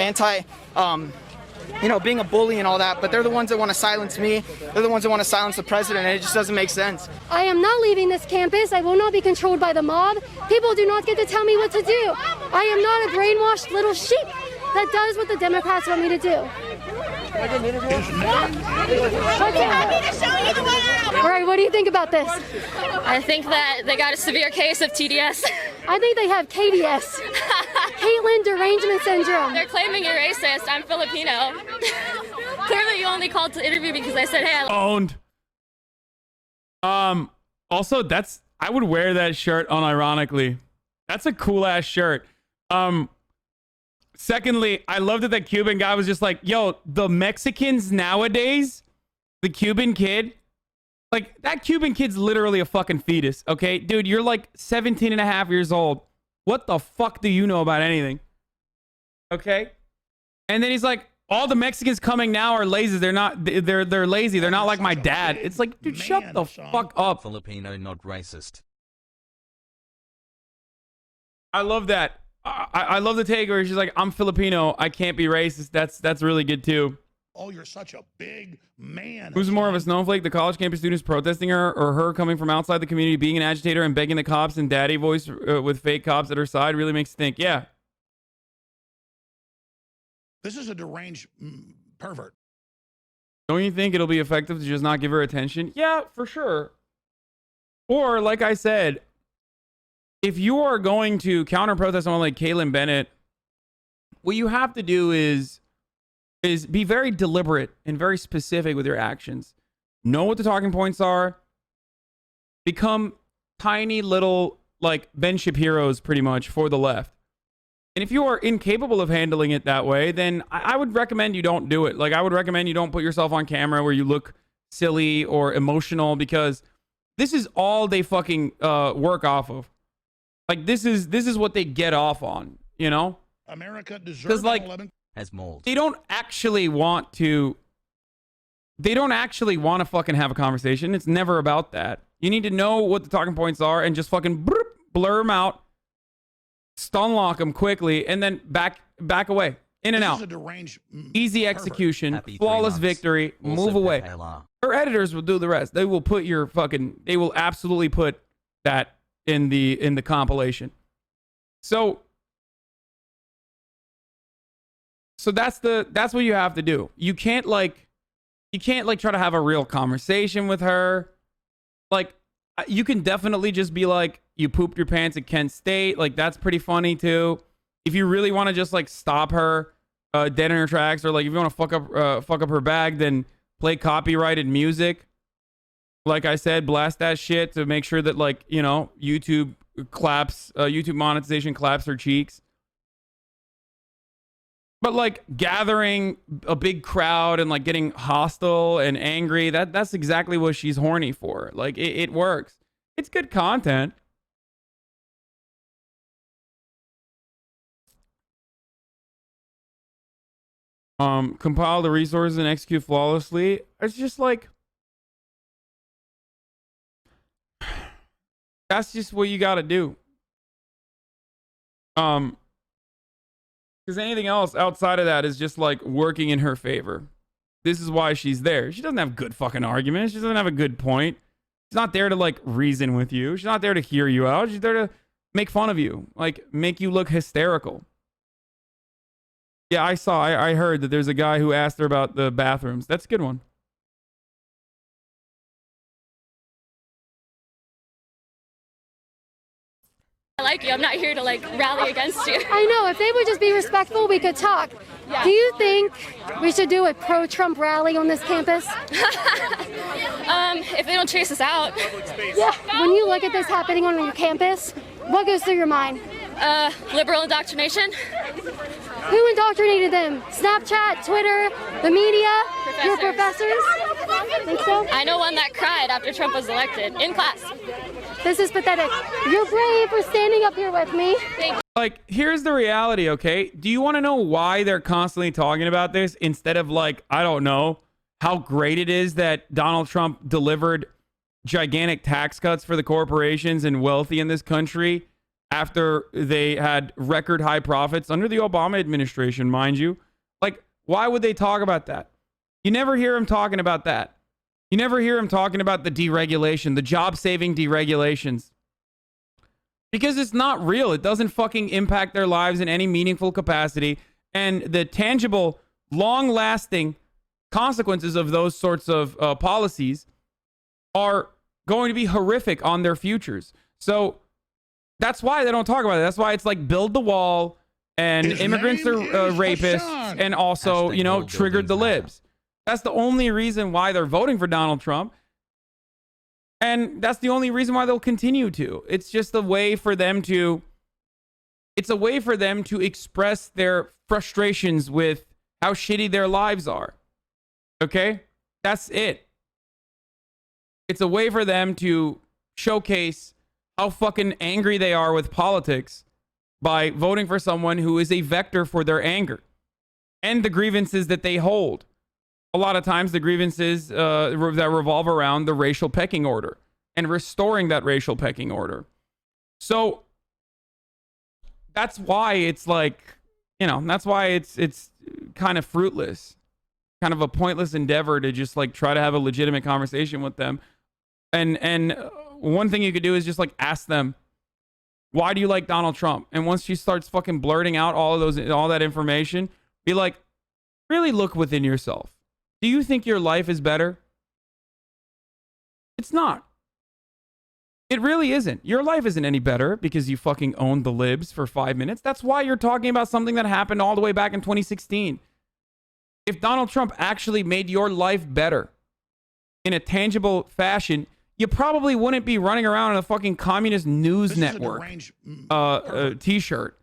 being a bully and all that, but they're the ones that want to silence me. They're the ones that want to silence the president, and it just doesn't make sense. I am not leaving this campus. I will not be controlled by the mob. People do not get to tell me what to do. I am not a brainwashed little sheep that does what the Democrats want me to do. All right, what do you think about this? I think that they got a severe case of TDS. I think they have KDS. Kaitlin derangement syndrome. They're claiming you're racist. I'm Filipino. Clearly you only called to interview me because I said, hey, Owned. Also, I would wear that shirt unironically. That's a cool ass shirt. Secondly, I love that that Cuban guy was just like, yo, the Mexicans nowadays, the Cuban kid, like that Cuban kid's literally a fucking fetus. Okay, dude, you're like 17 and a half years old. What the fuck do you know about anything? Okay. And then he's like, all the Mexicans coming now are lazy. They're lazy. They're not like my dad. It's like, dude, shut the fuck up. Filipino, not racist. I love that. I love the take where she's like, I'm Filipino. I can't be racist. That's really good too. Oh, you're such a big man. Who's more of a snowflake? The college campus students protesting her, or her coming from outside the community, being an agitator and begging the cops in daddy voice with fake cops at her side really makes you think, yeah. This is a deranged pervert. Don't you think it'll be effective to just not give her attention? Yeah, for sure. Or, like I said, if you are going to counter protest someone like Kaitlin Bennett, what you have to do is be very deliberate and very specific with your actions. Know what the talking points are. Become tiny little, like, Ben Shapiro's pretty much for the left. And if you are incapable of handling it that way, then I would recommend you don't do it. Like, I would recommend you don't put yourself on camera where you look silly or emotional, because this is all they fucking work off of. Like, this is what they get off on, you know? America deserves like, 11. As mold. They don't actually want to fucking have a conversation. It's never about that. You need to know what the talking points are and just fucking blur them out, stun lock them quickly, and then back away. In and out. Easy execution, flawless victory, move away. Her editors will do the rest. They will put they will absolutely put that in the compilation. So that's what you have to do. You can't try to have a real conversation with her. Like, you can definitely just be like, you pooped your pants at Kent State. Like, that's pretty funny too. If you really want to just like stop her dead in her tracks, or like if you want to fuck up her bag, then play copyrighted music. Like I said, blast that shit to make sure that, like, you know, YouTube monetization claps her cheeks. But like gathering a big crowd and like getting hostile and angry, that's exactly what she's horny for. Like, it works. It's good content. Compile the resources and execute flawlessly. It's just like, that's just what you got to do. Because anything else outside of that is just like working in her favor. This is why she's there. She doesn't have good fucking arguments. She doesn't have a good point. She's not there to like reason with you. She's not there to hear you out. She's there to make fun of you, like make you look hysterical. Yeah, I heard that there's a guy who asked her about the bathrooms. That's a good one. I like you. I'm not here to like rally against you. I know. If they would just be respectful, we could talk. Yeah. Do you think we should do a pro-Trump rally on this campus? If they don't chase us out. Yeah. When you look at this happening on your campus, What goes through your mind? Liberal indoctrination. Who indoctrinated them? Snapchat, Twitter, the media, your professors? Think so? I know one that cried after Trump was elected in class. This is pathetic. You're brave for standing up here with me. Like, here's the reality, okay? Do you want to know why they're constantly talking about this instead of, like, I don't know, how great it is that Donald Trump delivered gigantic tax cuts for the corporations and wealthy in this country after they had record high profits under the Obama administration, mind you? Like, why would they talk about that? You never hear him talking about that. You never hear him talking about the deregulation, the job-saving deregulations. Because it's not real. It doesn't fucking impact their lives in any meaningful capacity. And the tangible, long-lasting consequences of those sorts of policies are going to be horrific on their futures. So that's why they don't talk about it. That's why it's like build the wall and immigrants are rapists Hasan. and also, you know, triggered the libs. That's the only reason why they're voting for Donald Trump. And that's the only reason why they'll continue to. It's just a way for them to express their frustrations with how shitty their lives are. Okay? That's it. It's a way for them to showcase how fucking angry they are with politics by voting for someone who is a vector for their anger and the grievances that they hold. A lot of times the grievances that revolve around the racial pecking order and restoring that racial pecking order. So that's why it's like, you know, that's why it's kind of fruitless, kind of a pointless endeavor to just like try to have a legitimate conversation with them. And one thing you could do is just like ask them, why do you like Donald Trump? And once she starts fucking blurting out all that information, be like, really look within yourself. Do you think your life is better? It's not. It really isn't. Your life isn't any better because you fucking owned the libs for 5 minutes. That's why you're talking about something that happened all the way back in 2016. If Donald Trump actually made your life better in a tangible fashion, you probably wouldn't be running around in a fucking communist news network t-shirt,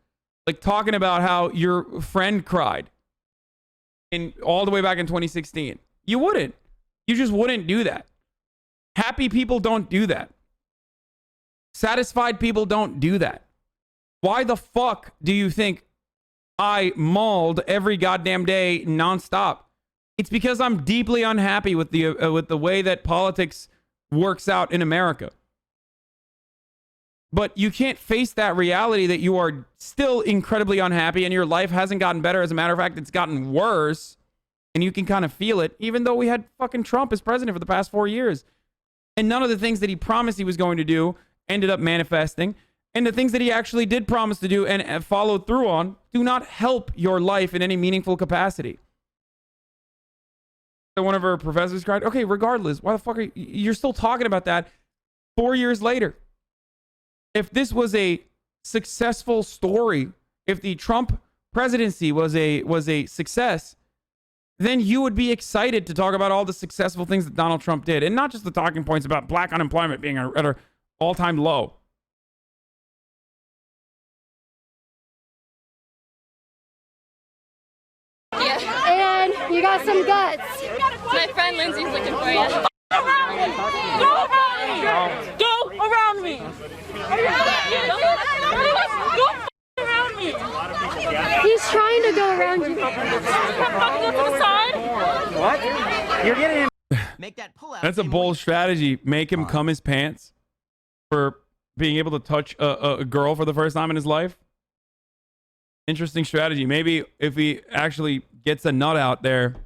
like talking about how your friend cried all the way back in 2016. You wouldn't. You just wouldn't do that. Happy people don't do that. Satisfied people don't do that. Why the fuck do you think I mauled every goddamn day nonstop? It's because I'm deeply unhappy with the way that politics works out in America. But you can't face that reality that you are still incredibly unhappy and your life hasn't gotten better. As a matter of fact, it's gotten worse. And you can kind of feel it, even though we had fucking Trump as president for the past 4 years. And none of the things that he promised he was going to do ended up manifesting. And the things that he actually did promise to do and followed through on do not help your life in any meaningful capacity. So one of her professors cried, okay, regardless, why the fuck are you're still talking about that 4 years later? If this was a successful story, if the Trump presidency was a success, then you would be excited to talk about all the successful things that Donald Trump did, and not just the talking points about black unemployment being at an all-time low. Yeah. And you got some guts. My friend Lindsay's looking for you. Go around me! Go around me! He's trying to go around you. What? You're getting him. That's a bold strategy. Make him cum his pants for being able to touch a girl for the first time in his life. Interesting strategy. Maybe if he actually gets a nut out there,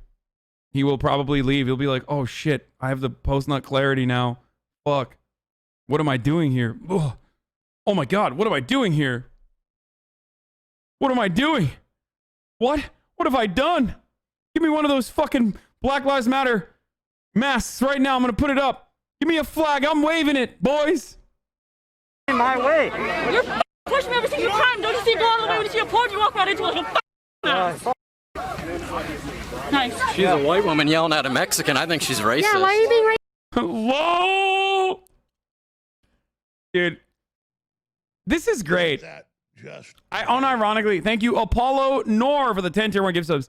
he will probably leave. He'll be like, oh shit, I have the post-nut clarity now. Fuck. What am I doing here? Ugh. Oh my God, what am I doing here? What am I doing? What? What have I done? Give me one of those fucking Black Lives Matter masks right now. I'm going to put it up. Give me a flag. I'm waving it, boys. In my way. You're pushing me every single time. Don't you see go all the way when you see a porch, you walk right into it. Nice. She's a white woman yelling at a Mexican. I think she's racist. Yeah, why are you being racist? Whoa! Dude, This is great. I unironically, thank you, Apollo Nor, for the 10 tier 1 gift subs.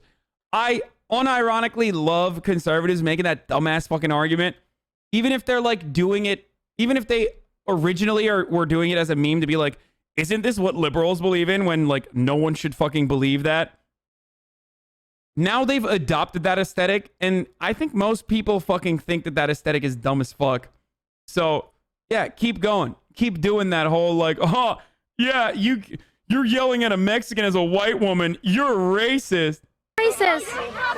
I unironically love conservatives making that dumbass fucking argument. Even if they're like doing it, even if they originally were doing it as a meme to be like, isn't this what liberals believe in, when like no one should fucking believe that? Now they've adopted that aesthetic, and I think most people fucking think that that aesthetic is dumb as fuck. So yeah, keep going. Keep doing that whole like, oh yeah, you're yelling at a Mexican as a white woman. You're racist. Racist.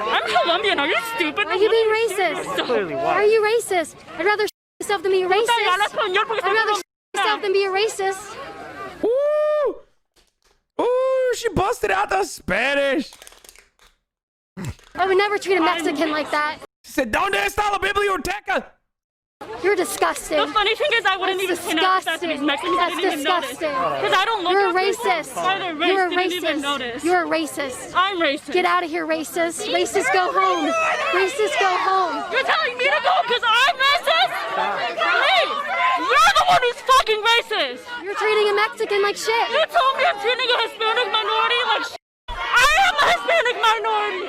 I'm Colombian. Are you stupid? Are you being racist? Are you racist? I'd rather myself than be a racist. I'd rather myself than be a racist. Ooh, ooh, she busted out the Spanish. I would never treat a Mexican like that. She said, "Donde está la biblioteca?" You're disgusting. The funny thing is, I wouldn't even pronounce that to these Mexicans. I didn't even notice. Because I don't look You're a at racist. You're a racist. You're a racist. I'm racist. Get out of here, racist. Racist, go home. Racist, go home. You're telling me to go because I'm racist? Please. You're the one who's fucking racist. You're treating a Mexican like shit. You told me I'm treating a Hispanic minority like shit. I am a Hispanic minority.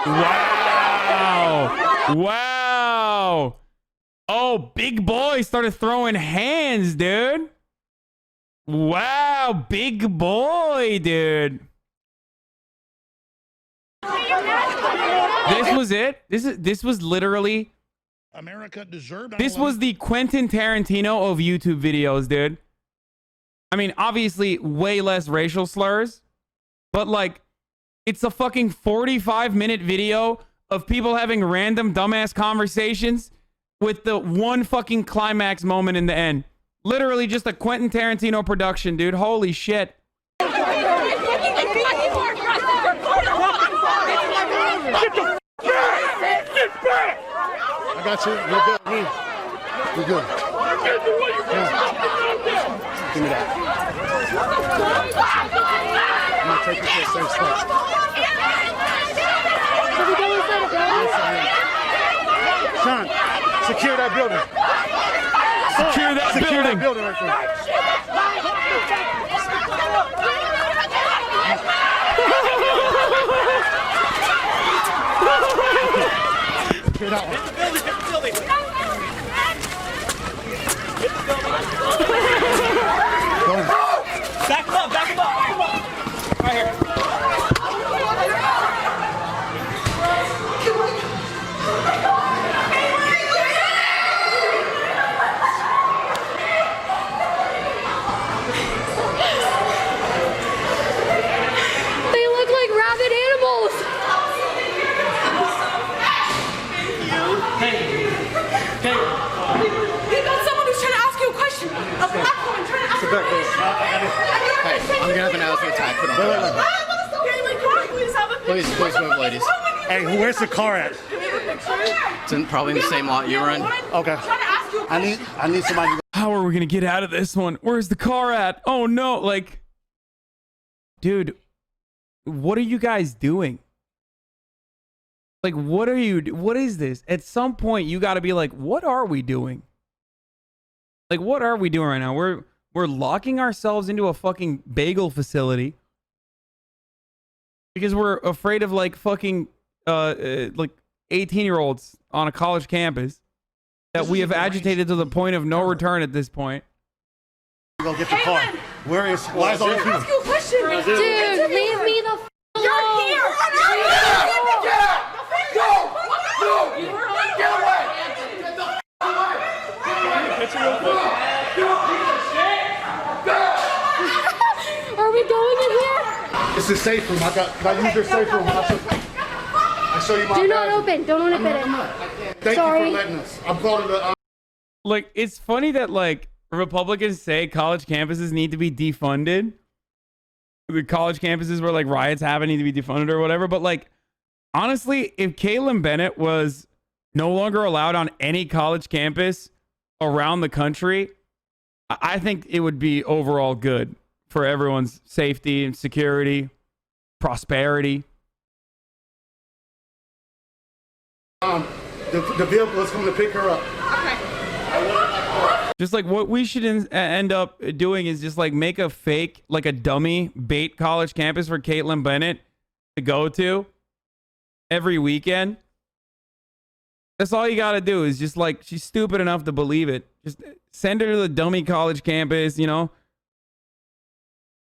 Wow. Wow. Oh, big boy started throwing hands, dude. Wow, big boy, dude. This was it. This was literally America deserved. This was the Quentin Tarantino of YouTube videos, dude. I mean, obviously way less racial slurs, but like it's a fucking 45-minute video of people having random dumbass conversations with the one fucking climax moment in the end. Literally just a Quentin Tarantino production, dude. Holy shit. Get back! I got you. You're good. You're good. Yeah. Give me that. I'm gonna take you to the same spot. Sean, secure that building. Secure that building. Secure that building right there. Get out. Get the building. Get the building. Back him up. Back him up. Come on. Right here. They look like rabid animals. You got someone who's trying to ask you a question. A black woman trying to ask you a question. Hey, I'm gonna have an allergy attack. Put on. Please move, ladies. Hey, where's the car at? It's probably in the same lot you were in. Okay. I need somebody. How are we gonna get out of this one? Where's the car at? Oh no, like, dude, what are you guys doing? Like, what is this? At some point, you gotta be like, what are we doing? Like, what are we doing right now? We're locking ourselves into a fucking bagel facility because we're afraid of like fucking like 18-year-olds on a college campus that we have agitated to the point of no return at this point. Go get the car. Why is all this Ask you a question. Dude, leave me the f alone. You're here. Get out. Go. Get away. Are we going in here? This is safe room. Can I use your safe room? I show you my Do not badge. open. Don't open it. Thank Sorry. you for letting us. I'm calling the. Like, it's funny that like Republicans say college campuses need to be defunded. The college campuses where like riots happen need to be defunded or whatever. But like, honestly, if Kaitlin Bennett was no longer allowed on any college campus around the country, I think it would be overall good for everyone's safety and security, prosperity. The vehicle is coming to pick her up. Okay. Just like what we should end up doing is just like make a fake, like a dummy bait college campus for Kaitlin Bennett to go to every weekend. That's all you got to do is just like, she's stupid enough to believe it. Just send her to the dummy college campus, you know?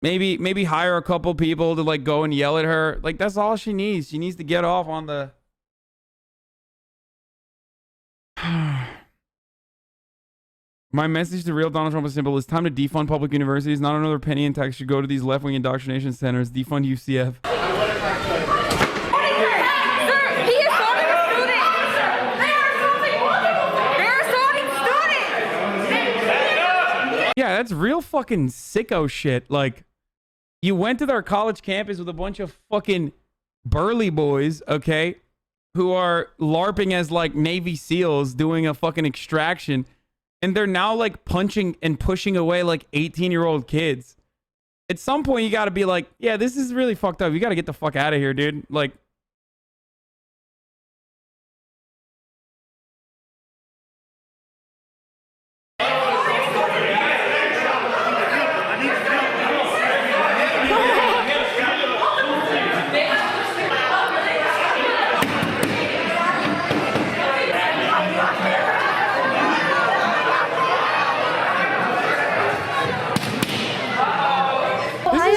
Maybe hire a couple people to like go and yell at her. Like that's all she needs. She needs to get off on the... My message to real Donald Trump is simple. It's time to defund public universities. Not another penny in tax should go to these left-wing indoctrination centers. Defund UCF. Yeah, that's real fucking sicko shit. Like, you went to their college campus with a bunch of fucking burly boys, okay, who are LARPing as like Navy SEALs doing a fucking extraction. And they're now like punching and pushing away like 18-year-old kids. At some point, you got to be like, yeah, this is really fucked up. You got to get the fuck out of here, dude. Like,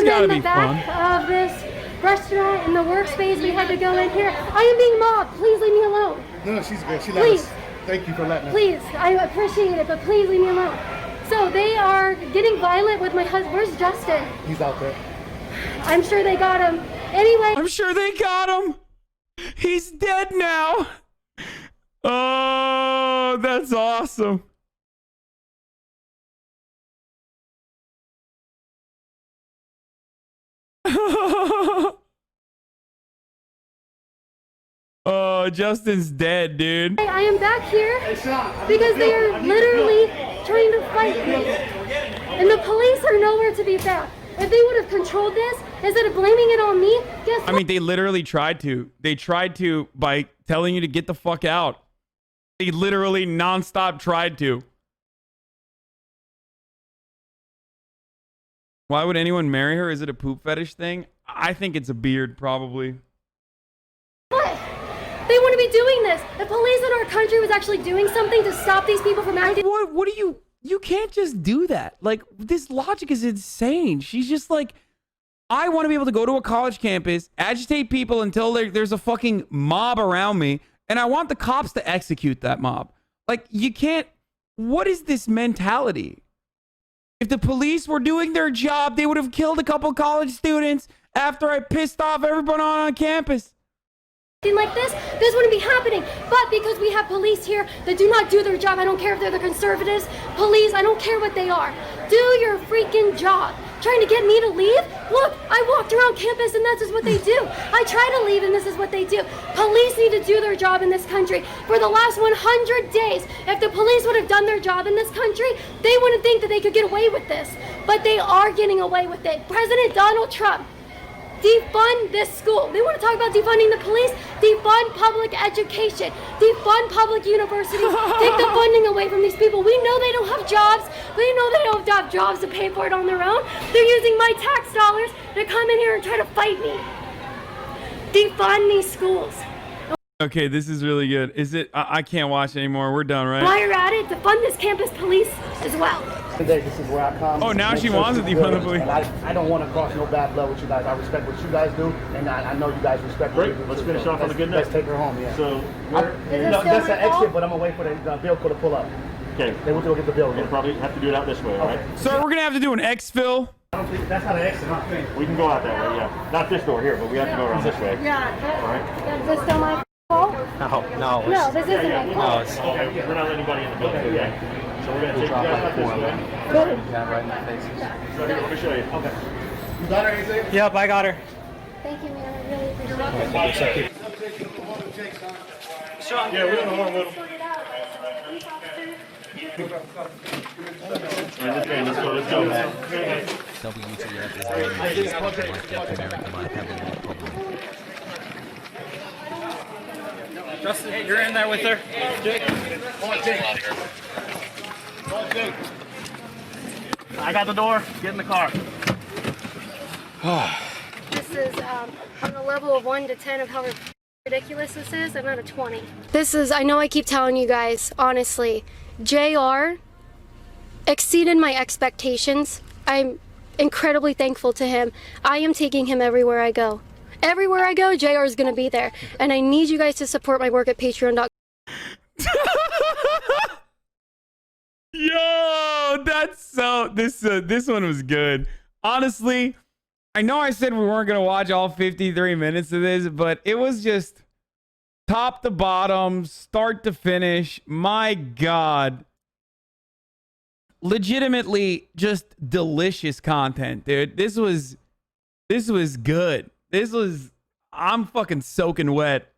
in the back of this restaurant in the workspace. We had to go in here. I am being mobbed. Please leave me alone. No, she's good. She let us. Thank you for letting us. Please, I appreciate it, but please leave me alone. So they are getting violent with my husband. Where's Justin? He's out there. I'm sure they got him. Anyway. I'm sure they got him. He's dead now. Oh, that's awesome. Oh, Justin's dead, dude. I am back here because they are literally trying to fight me. And the police are nowhere to be found. If they would have controlled this, instead of blaming it on me, guess what? I mean, they literally tried to. They tried to by telling you to get the fuck out. They literally nonstop tried to. Why would anyone marry her? Is it a poop fetish thing? I think it's a beard, probably. What? They wouldn't be doing this. The police in our country was actually doing something to stop these people from acting. What do you... You can't just do that. Like, this logic is insane. She's just like, I want to be able to go to a college campus, agitate people until there's a fucking mob around me, and I want the cops to execute that mob. Like, you can't... What is this mentality? If the police were doing their job, they would have killed a couple college students after I pissed off everyone on campus. Like this wouldn't be happening. But because we have police here that do not do their job, I don't care if they're the conservatives, police, I don't care what they are. Do your freaking job. Trying to get me to leave? Look, I walked around campus and that's just what they do. I try to leave and this is what they do. Police need to do their job in this country. For the last 100 days, if the police would have done their job in this country, they wouldn't think that they could get away with this. But they are getting away with it. President Donald Trump, defund this school. They want to talk about defunding the police? Defund public education. Defund public universities. Take the funding away from these people. We know they don't have jobs. We know they don't have jobs to pay for it on their own. They're using my tax dollars to come in here and try to fight me. Defund these schools. Okay, this is really good. Is it? I can't watch anymore. We're done, right? While you're at it, defund this campus police as well. Today, this is where I come. Oh, now she wants to defund the police. I don't want to cross no bad blood with you guys. I respect what you guys do, and I know you guys respect what you do. Let's finish off on a good note. Let's take her home, yeah. So, that's an exit, but I'm going to wait for the bill to pull up. Okay. They will go get the bill. We'll probably have to do it out this way, all right? So we're going to have to do an exfil. I don't think that's not an exit, I think. We can go out that way, yeah. Not this door here, but we have to go around this way. Yeah. All right? Is this still my fault? No. No, this isn't my fault. Okay, we're not letting anybody in the building yet. So we're going to take you guys out this way. Good. Yeah, right in the faces. So here, let me show you. Okay. You got her anything? Yep, I got her. Thank you, man. I really appreciate it. Yeah, we're in the horn with them. Let's go. WTF is America might have a problem. Justin, you're in there with her. Jake. Come on, Jake. I got the door. Get in the car. This is on a level of 1 to 10 of how ridiculous this is. I'm at a 20. This is, I know I keep telling you guys, honestly, JR exceeded my expectations. I'm incredibly thankful to him. I am taking him everywhere I go. Everywhere I go, JR is going to be there. And I need you guys to support my work at patreon.com. Yo, that's so, this one was good. Honestly, I know I said we weren't going to watch all 53 minutes of this, but it was just top to bottom, start to finish. My God. Legitimately just delicious content, dude. This was good. I'm fucking soaking wet.